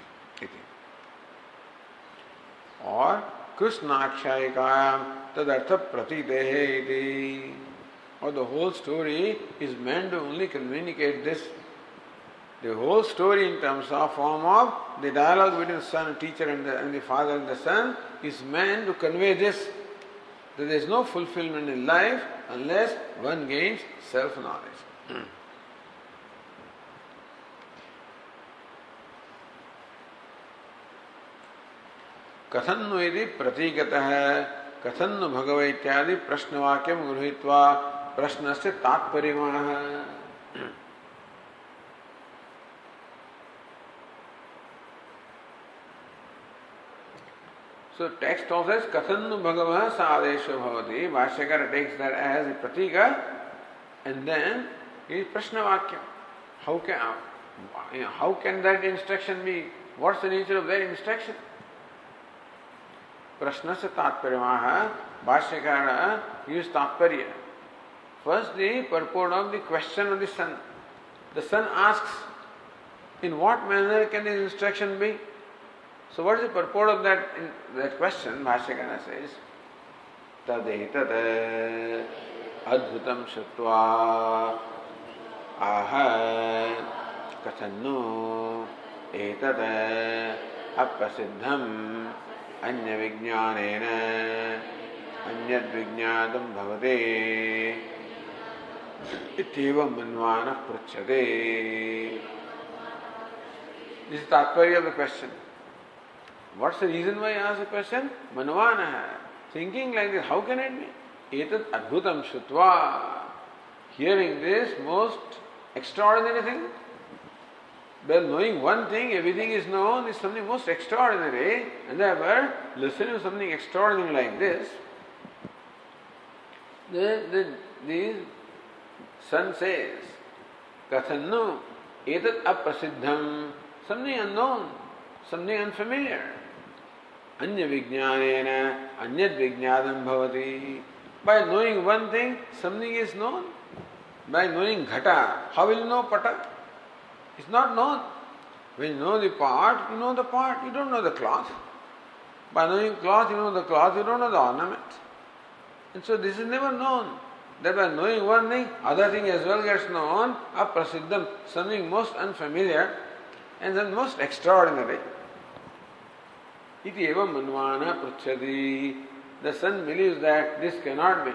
Or Krishnakshayikayam tadartha pratitehe iti. Or the whole story is meant to only communicate this. The whole story in terms of form of the dialogue between the son and teacher and the father and the son is meant to convey this, that there is no fulfillment in life unless one gains self-knowledge. कथन्नु यदि प्रतीकतः कथन्नु भगव इत्यादि प्रश्नवाक्यं गृहीत्वा प्रश्नस्य तात्पर्यमाणः. So text also says कथन्नु भगवः स आदेशो भवति. Bhashyakara takes that as a pratika and then it is prashnavakyam. How can that instruction be? What's the nature of that instruction? प्रश्न से तात्पर्य भाष्यकार use तात्पर्य. First, the purport of the question of the son. The son asks, in what manner can this instruction be? So what is the purport of that question? Bhashyakara says, tadetat adbhutam shrutva aha kathannu etat aprasiddham अन्य विज्ञानेन अन्यद् विज्ञातं भवते इत्येवं मन्वानः पृच्छते. This is the तात्पर्य of the question. What's the reason why I ask the question? Manvanaha, thinking like this, how can it be? Etat adbhutam shrutva, hearing this most extraordinary thing. Well, knowing one thing, everything is known, is something most extraordinary, and therefore, listening to something extraordinary like this, the son says, Kathannu etat aprasiddham, something unknown, something unfamiliar. Anya vijnanena anyad vijnadam bhavati. By knowing one thing, something is known. By knowing ghata, how will you know pata? It's not known. When you know the part, you know the part. You don't know the cloth. By knowing cloth, you know the cloth. You don't know the ornament. And so this is never known. That by knowing one thing, other thing as well gets known. Aprasiddham, something most unfamiliar and then most extraordinary. Iti evam manvana pruchhati. The son believes that this cannot be.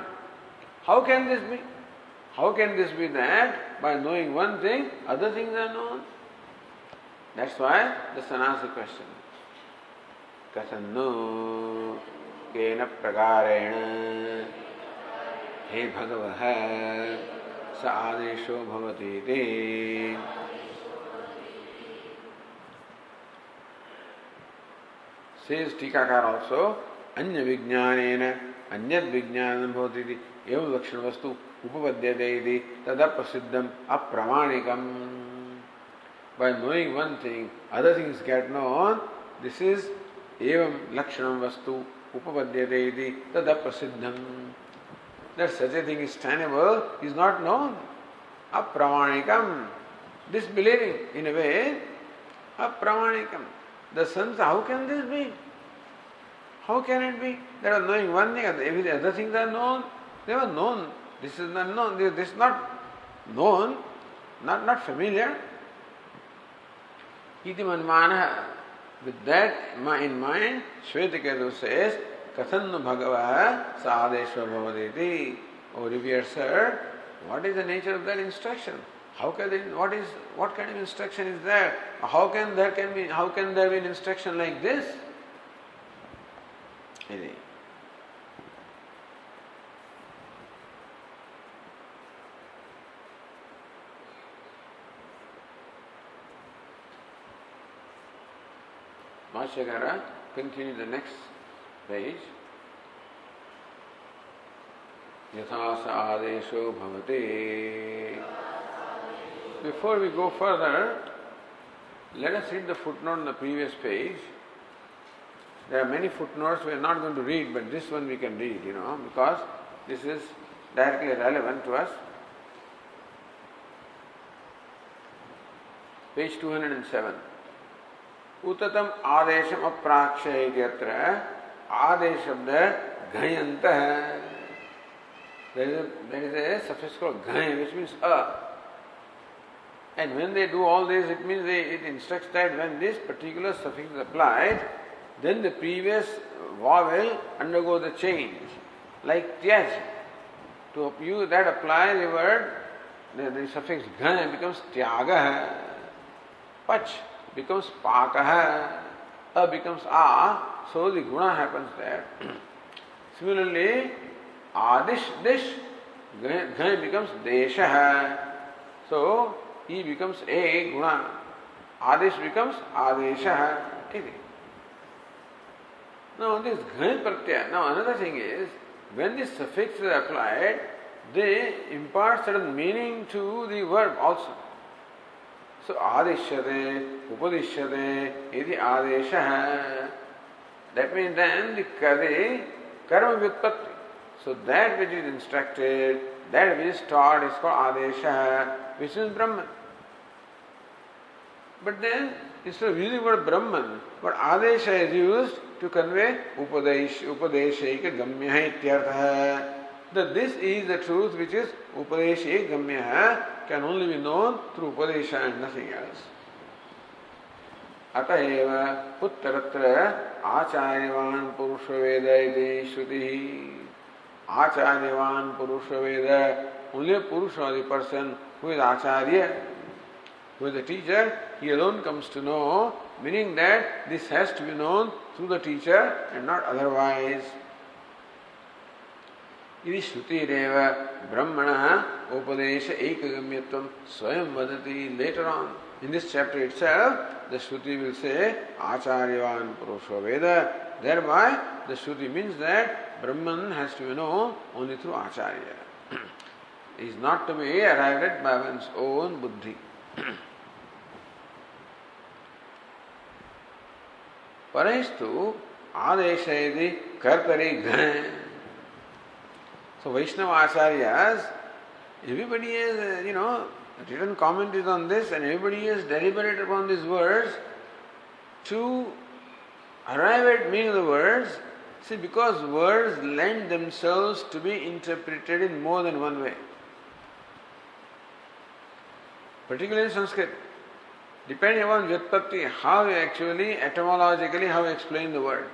How can this be? How can this be that by knowing one thing, other things are known? That's why the son asks the question. Kathannu kena prakarena he bhagavah sa adesho bhavati iti. Says Tikakar also, anya vijnanena anyad vijnanam bhavati iti evam lakshana vastu upapadyate iti tada prasiddham apramanikam. By knowing one thing, other things get known. This is evam lakshanam vastu upapadyate iti tada prasiddham. That such a thing is tenable is not known. Apramanikam. Disbelieving in a way. Apramanikam. The son says, how can this be? How can it be? They are knowing one thing, every the other things are known. They were known. This is not known. This is not known, not familiar. Iti manmana. With that in mind, Shvetiketu says, Kathannu Bhagava Sadeshva Bhavadeti. O revered sir, what is the nature of that instruction? How can what kind of instruction is there? How can there be an instruction like this? Bhashyakara continue the next page. Yatha sa adesho bhavate. Before we go further, let us read the footnote on the previous page. There are many footnotes we are not going to read, but this one we can read, because this is directly relevant to us. Page 207. Utatam adesham apraksha ityatra adesh shabda ghayantah. There is a suffix called ghay, which means a. And when they do all this, it means it instructs that when this particular suffix is applied, then the previous vowel undergo the change. Like tyaj. To use that apply the word, the suffix ghan becomes tyagah. Pach becomes pakah. A becomes a. So the guna happens there. Similarly, adish dish, ghan becomes deshah. So E becomes a guna. Adish becomes adeshah. Now this ghan pratyaya. Now another thing is, when this suffix is applied, they impart certain meaning to the verb also. So adishyate, upadishyate, iti adeshah. That means then the karma vyutpatti. So that which is instructed, that which is taught is called adeshah, which is Brahman. But then, instead of using the word Brahman, but adesha is used to convey upadeshaika gamya ityartha. That this is the truth which is upadeshaika gamya, can only be known through upadesha and nothing else. Ataheva uttaratra acharyavan purusha veda iti shruti. Acharyavan purusha veda, only a purusha, the person who is acharya, who is a teacher, he alone comes to know, meaning that this has to be known through the teacher and not otherwise. Iti shrutireva brahmana upadesha ekagamyatvam swayam vadati. Later on, in this chapter itself, the shruti will say acharyavan purusha veda. Thereby, the shruti means that Brahman has to be known only through acharya. He is not to be arrived at by one's own buddhi. Paraistu adeshayadi kartari ghan. So Vaishnava Acharyas, everybody has, written commentaries on this, and everybody has deliberated upon these words to arrive at meaning of the words. See, because words lend themselves to be interpreted in more than one way. Particularly in Sanskrit, depending upon Vyutpatti, how you actually, etymologically, how you explain the word.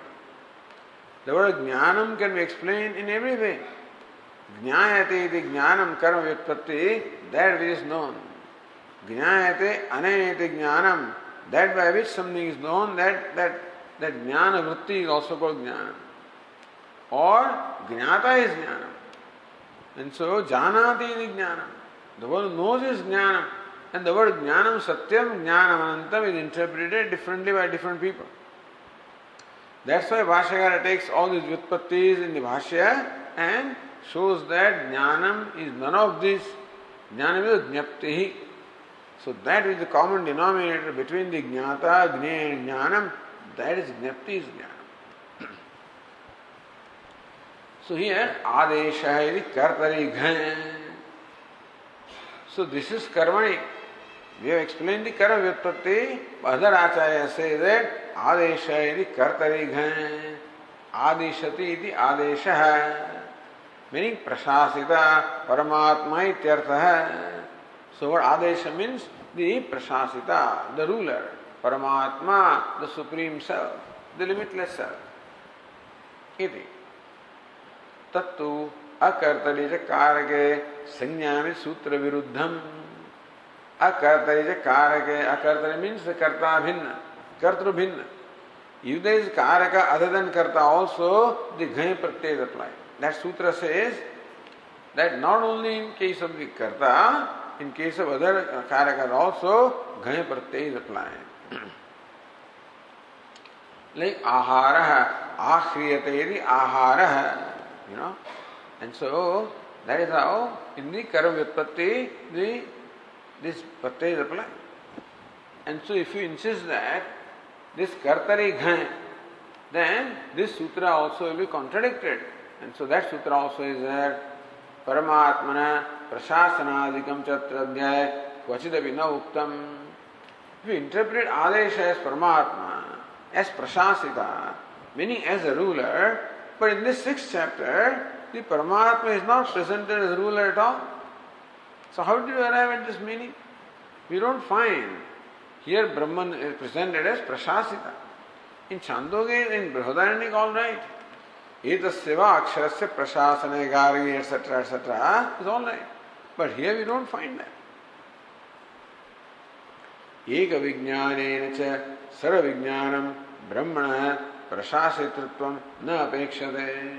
The word Jnanam can be explained in every way. Jnayate iti Jnanam karma Vyutpatti, that which is known. Jnayate anayate Jnanam, that by which something is known, that Jnana Vritti is also called Jnanam. Or Jnata is Jnanam. And so Janati iti Jnanam. The one who knows is Jnanam. And the word Jnanam Satyam, Jnanam Anantam is interpreted differently by different people. That's why Bhashyakara takes all these Vyutpattis in the Bhashya and shows that Jnanam is none of this. Jnanam is Jnaptihi. So that is the common denominator between the Jnata, Jnana and Jnanam. That is Jnapti is Jnanam. So here, Adesha is Kartari Ghan. So this is Karmani. We have explained the Karma Vyutpatti. Other Acharyas say that Adesha is Kartari Ghan. Adishati iti adesha, meaning prashasita paramatma ityartha. So what adesha means? The prashasita, the ruler, paramatma, the supreme self, the limitless self. Iti. Tattu akartari karake sanyami sutra viruddham. Akartari karake, akartari means the karta bhinna, kartru bhinna. If there is karaka other than karta also, the ghaya pratyay is applied. That sutra says that not only in case of the karta, in case of other karakas also, ghaya pratyay is applied. Like aharaha, akhriyate aharaha, you know. And so, that is how in the karma vyutpatti, this pratyay is applied. And so if you insist that this kartari ghaya, then this sutra also will be contradicted. And so that sutra also is there. Paramatmana prasasanadikam chatradhyaya kvachidapi na uktam. If you interpret adesha as Paramatma, as prasasita, meaning as a ruler, but in this 6th chapter, the Paramatma is not presented as a ruler at all. So how do you arrive at this meaning? We don't find here Brahman is presented as prasasita. In Chhandogya, in Brihadaranyaka, all right. Etasyava aksharasya prasasane gargi, etc., etc. is all right. But here we don't find that. Eka vijnanena cha sarva vijnanam brahmana prasasitritvam na apekshate.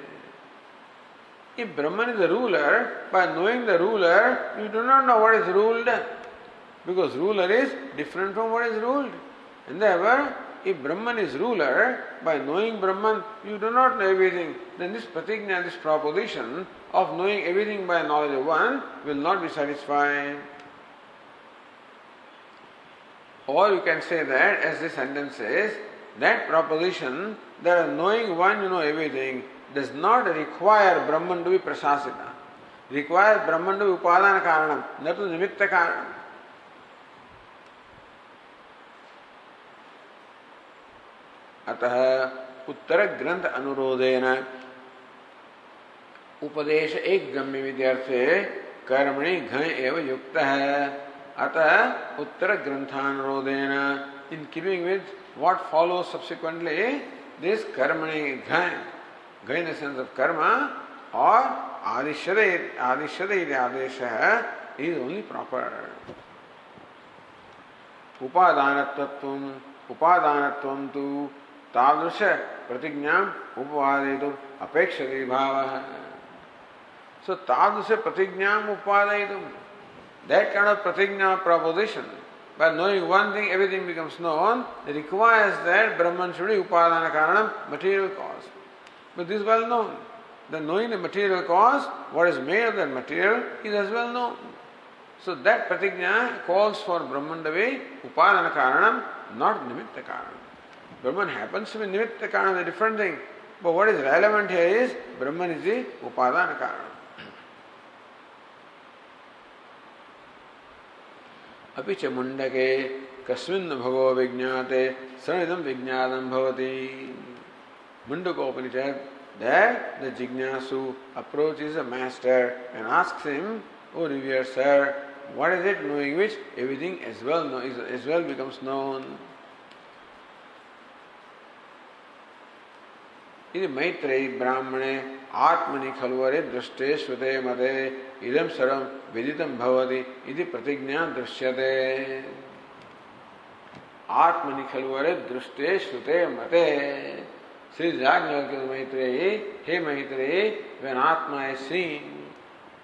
If Brahman is the ruler, by knowing the ruler, you do not know what is ruled. Because ruler is different from what is ruled. And therefore, if Brahman is ruler, by knowing Brahman, you do not know everything, then this pratigna, this proposition of knowing everything by knowledge of one will not be satisfied. Or you can say that, as this sentence says, that proposition that knowing one you know everything does not require Brahman to be prasasita. Requires Brahman to be upadana karanam, not to nimitta karanam. अतः उत्तर ग्रंथ अनुरोधेन उपदेश एक गम्य विद्यार्थे कर्मणि घय एव युक्त है. अतः उत्तर ग्रंथानुरोधेन, in keeping with what follows subsequently, this कर्मणि घय in the sense of karma or adishyate adesha is only proper. उपादानत्वं तु तादृश प्रतिज्ञाम उपवादयितुम अपेक्षते भावः. So तादृश प्रतिज्ञाम उपवादयितुम, that kind of pratigna proposition, by knowing one thing everything becomes known, it requires that Brahman should be upadana karanam, material cause. But this is well known. The knowing the material cause, what is made of that material, is as well known. So that pratigna calls for Brahman to be upadana karanam, not nimitta karanam. Brahman happens to be nimitta karanam, a different thing. But what is relevant here is Brahman is the upadana karanam. अपि च मुंडके कस्मिन् भगो विज्ञाते सर्वमिदं विज्ञातं भवति. Mundaka there the jignasu approaches a master and asks him, "O revered sir, what is it knowing which everything as well becomes known?" इति मैत्रेयी ब्राह्मणे आत्मनि खलुवरे दृष्टे श्रुते मते इदं सर्वं विदितं भवति इति प्रतिज्ञा दृश्यते. आत्मनि खलुवरे दृष्टे श्रुते मते. Sri Jagna Maitreyi, hey Maitreyi, when Atma is seen,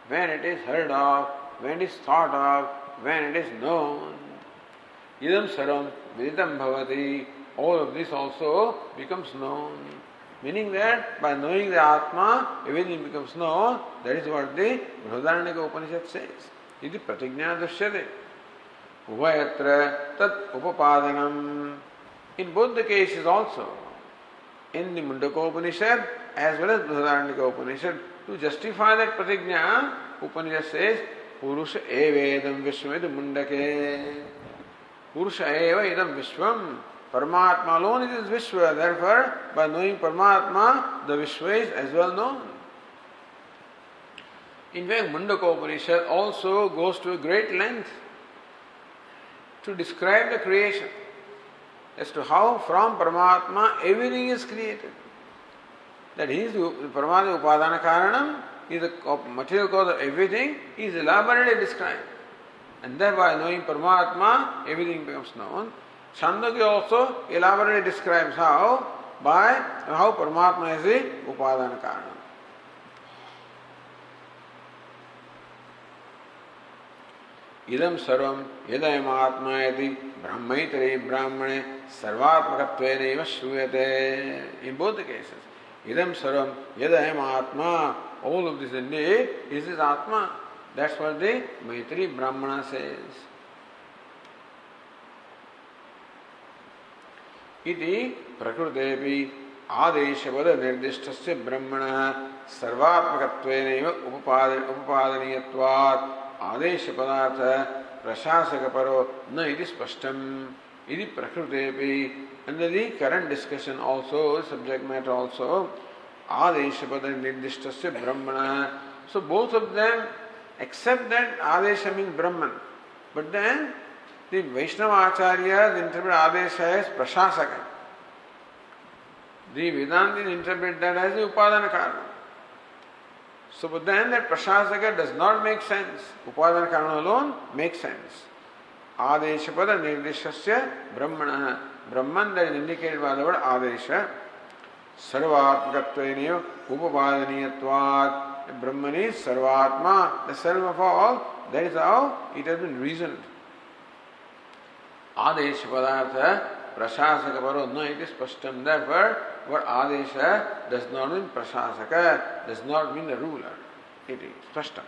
when it is heard of, when it is thought of, when it is known, idam saram viditam bhavati, all of this also becomes known. Meaning that by knowing the Atma, everything becomes known. That is what the Brihadaranyaka Upanishad says. Iti pratigna dushyate. Uvayatra tat upapadanam. In both the cases also, in the Mundaka Upanishad as well as Brihadaranyaka Upanishad, to justify that pratigna, Upanishad says, Purusha eva idam vishwam idu mundake. Purusha eva idam vishwam. Paramatma alone is Vishwa. Therefore, by knowing Paramatma, the Vishwa is as well known. In fact, Mundaka Upanishad also goes to a great length to describe the creation as to how from Paramatma everything is created. That he is the Paramatma Upadana Karanam, he is the material cause of everything, he is elaborately described. And thereby knowing Paramatma, everything becomes known. Chhandogya also elaborately describes how Paramatma is the Upadana Karanam. Idam sarvam yadayam atma yati brahmaitare brahmane sarvatmakatveneva shruyate. In both the cases, idam sarvam yadayam atma, all of this indeed is his atma. That's what the Maitri Brahmana says. Iti prakrutepi adeshavada nirdishtasya brahmana sarvatmakatveneva upadaniyatvat Adesha padartha prashasaka paro na iti spashtam iti prakrutepi. Under the current discussion also, subject matter also, Adesha pada nirdishtasya brahmana. So both of them accept that Adesha means Brahman. But then the Vaishnava Acharyas interpret Adesha as prashasaka. The Vedantis interpret that as the Upadana Karana. So, but then that Prashasaka does not make sense. Upadana Karana alone makes sense. Adeshapada Nirdishasya Brahmana. Brahman that is indicated by the word Adesha. Sarvatmakatvainiyo Upapadaniyatvat. Brahman is Sarvatma, the self of all. That is how it has been reasoned. Adeshapadartha Prashasaka paro na iti spashtam. Therefore, what Adesha does not mean Prashasaka, does not mean the ruler. It is spashtam.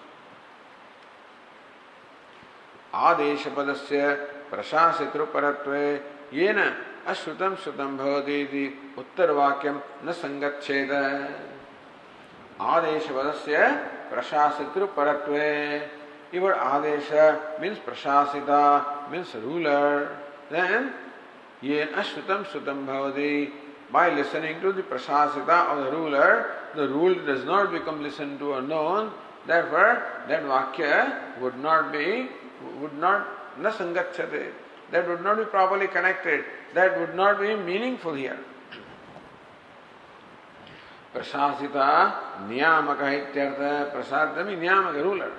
Adesha padasya prashasitru paratve yena ashrutam shrutam bhavati iti uttarvakyam na sangatcheda. Adesha padasya prashasitru paratve. If Adesha means prashasita, means ruler, then yena ashrutam shrutam bhavati. By listening to the prashasita of the ruler does not become listened to or known. Therefore, that vakya would not na sangachate. That would not be properly connected. That would not be meaningful here. Prashasita niyamaka ityartha. Prashasita means niyamaka, ruler.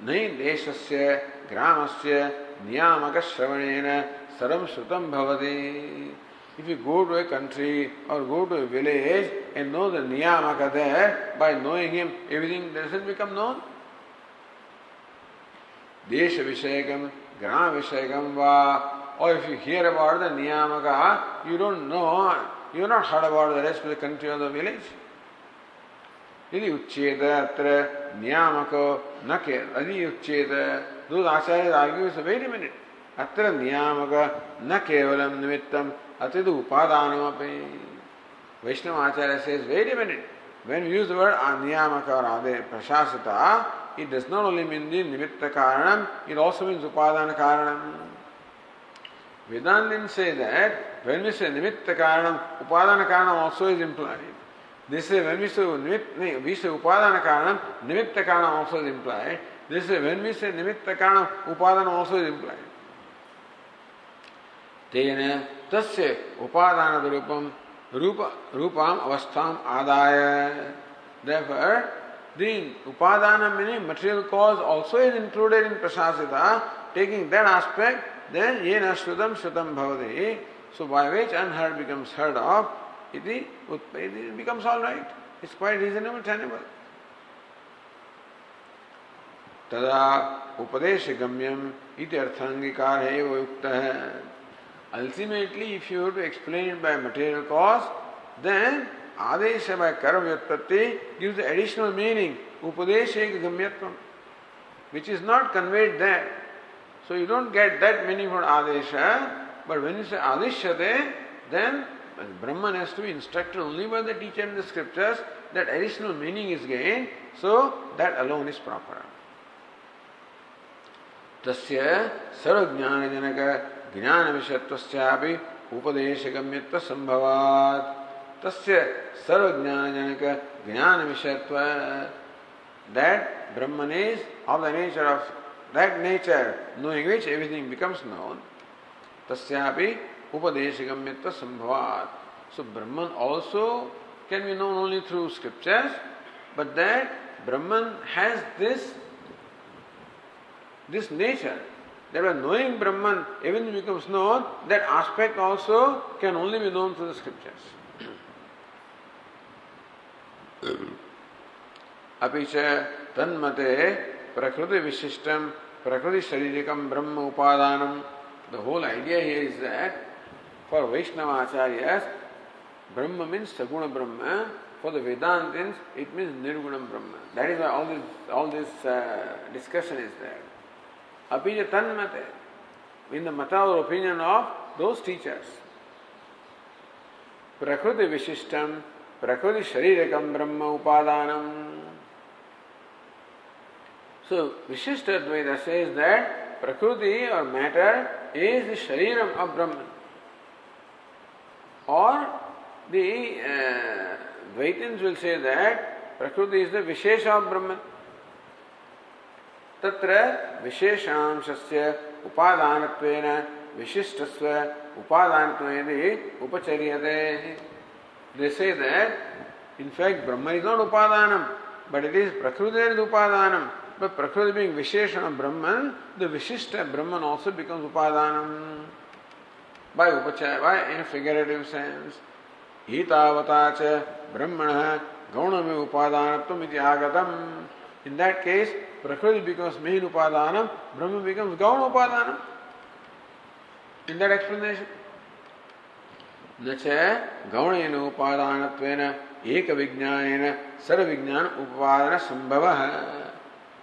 Nai deshasya gramasya niyamaka shravanena saram shrutam bhavati. If you go to a country or go to a village and know the niyamaka there, by knowing him, everything doesn't become known. Desha vishayakam, gram vishayakam va. Or if you hear about the niyamaka, you don't know, you have not heard about the rest of the country or the village. Iti uchcheta atra niyamako nake adi uchcheta. Those acharyas argue, so wait a minute. Atra niyamaka na kevalam nimittam atidu upadanamapi. Vaishnava Acharya says, wait a minute. When we use the word niyamaka or prashasita, it does not only mean the nimitta karanam, it also means upadana karanam. Vedanta didn't say that. When we say nimitta karanam, upadana karanam also is implied. They say when we say upadana karanam, nimitta karanam also is implied. They say when we say nimitta karanam, upadana also is implied. Tena tasya upadana rupam avastham adaya. Therefore, the upadana meaning material cause also is included in prashasita. Taking that aspect, then yena shrutam shrutam bhavati. So by which unheard becomes heard of, it becomes all right. It's quite reasonable, tenable. Tada upadesha gamyam iti arthangikara eva yukta. Ultimately, if you were to explain it by material cause, then adesha by karma vyutpatti gives the additional meaning, upadesha gamyatvam, which is not conveyed there. So you don't get that meaning from adesha, but when you say adeshyate, then Brahman has to be instructed only by the teacher in the scriptures, that additional meaning is gained, so that alone is proper. Tasya sarvajnana janaka jnana vishatvasyapi उपदेशगम्यत्व संभवात् तस्य सर्वज्ञानजनक ज्ञान विषयत्व. That Brahman is of the nature of that nature, knowing which everything becomes known. Tasyapi upadeshagambhyatva sambhavat. So Brahman also can be known only through scriptures, but that Brahman has this nature. That by knowing Brahman, everything becomes known. That aspect also can only be known through the scriptures. अपि च तन्मते प्रकृति विशिष्टम प्रकृति शरीरिकम ब्रह्म उपादानम. The whole idea here is that for Vaishnava Acharyas, Brahma means Saguna Brahma. For the Vedantins, it means Nirguna Brahma. That is why all this discussion is there. Api ca tanmate, in the mata or opinion of those teachers. Prakriti Vishishtam Prakriti Sharirikam Brahma Upadanam. So, Vishishta Advaita says that Prakriti or matter is the Shariram of Brahman. Or the Dvaitins will say that Prakriti is the Vishesha of Brahman. Tatra Visheshamshasya Upadanattvena Vishishtasva Upadanattvena Upacharyate. They say that in fact Brahman is not Upadanam, but it is Prakriti that is Upadanam. But Prakriti being Visheshana of Brahman, the Vishishta Brahman also becomes Upadanam by in a figurative sense. Hitavata cha Brahmana Gauname Upadanatvam iti agatam. In that case, Prakriti becomes main Upadanam, Brahman becomes Gauna Upadanam. In that explanation. Nacha Gaunena Upadanattvena Eka Vijnanena Sarvijnana Upadana Sambhava.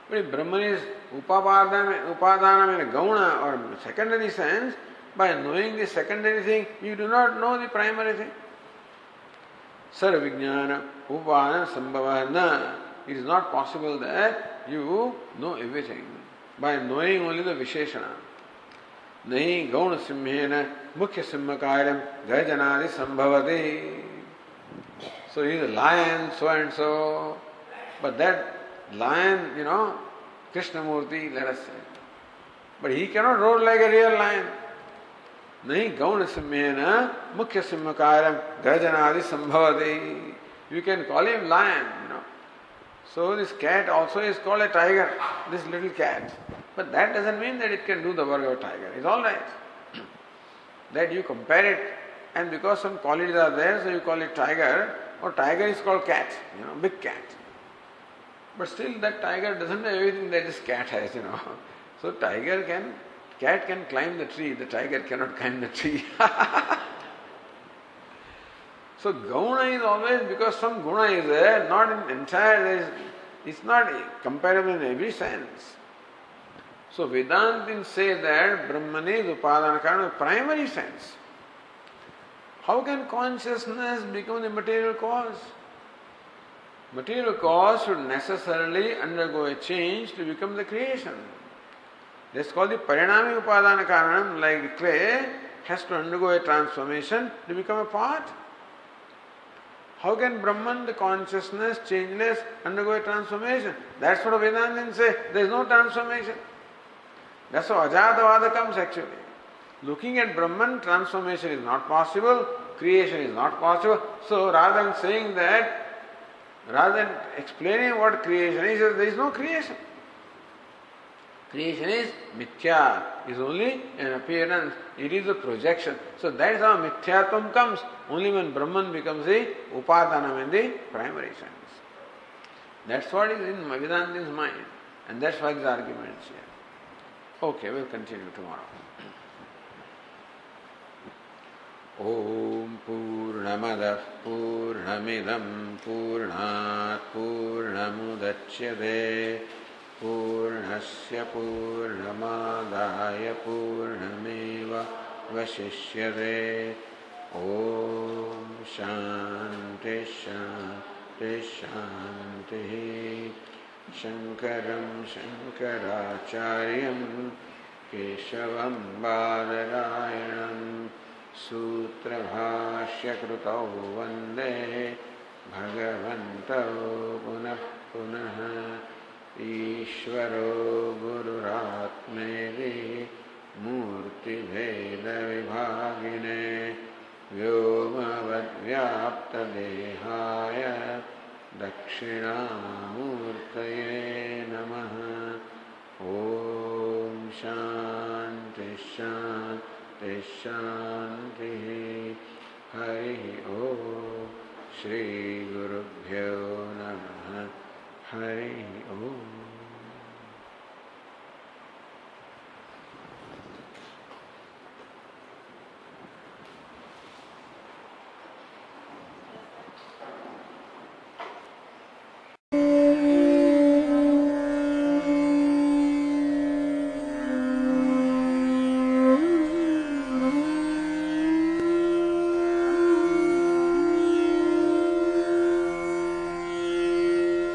But if Brahman is Upadanam in a Gauna or secondary sense, by knowing the secondary thing, you do not know the primary thing. Sarvijnana Upadana Sambhava na. It is not possible that you know everything by knowing only the Visheshana. Nahi Gauna Simhena Mukhya Simhakaryam Gajanadi Sambhavati. So he is a lion, so and so. But that lion, Krishnamurti, let us say. But he cannot roar like a real lion. Nahi Gauna Simhena Mukhya Simhakaryam Gajanadi Sambhavati. You can call him lion, So this cat also is called a tiger, this little cat. But that doesn't mean that it can do the work of a tiger. It's all right. That you compare it, and because some qualities are there, so you call it tiger, or tiger is called cat, big cat. But still that tiger doesn't have everything that this cat has, So cat can climb the tree, the tiger cannot climb the tree. So Gauna is always because some guna is there, not in entire, it's not comparable in every sense. So Vedantins say that Brahman is Upadana Karana in primary sense. How can consciousness become the material cause? Material cause should necessarily undergo a change to become the creation. That's called the Parinami Upadana Karanam, like the clay has to undergo a transformation to become a pot. How can Brahman, the consciousness, changeless, undergo a transformation? That's what Vedantins say. There is no transformation. That's how Ajatavada comes actually. Looking at Brahman, transformation is not possible, creation is not possible. So rather than saying that, rather than explaining what creation is, there is no creation. Creation is mithya, is only an appearance, it is a projection. So that is how mithyatvam comes, only when Brahman becomes a upadanam in the primary sense. That's what is in Vedantin's mind, and that's why this argument is here. Okay, we'll continue tomorrow. Om Purnamadah Purnamidam Purnat Purnamudachyate Purnasya Purnamadaya Purnameva Vashishyate. Om Shanti Shanti Shanti. Shankaram Shankaracharyam Keshavam Badarayanam सूत्रभाष्यकृतौ वन्दे भगवन्तौ पुनः पुनः ईश्वरो गुरुरात्मेति मूर्तिभेदविभागिने व्योमवद्व्याप्तदेहाय दक्षिणामूर्तये नमः। ॐ शान्ति शान्ति शान्तिः। हरिः ॐ। श्रीगुरुभ्यो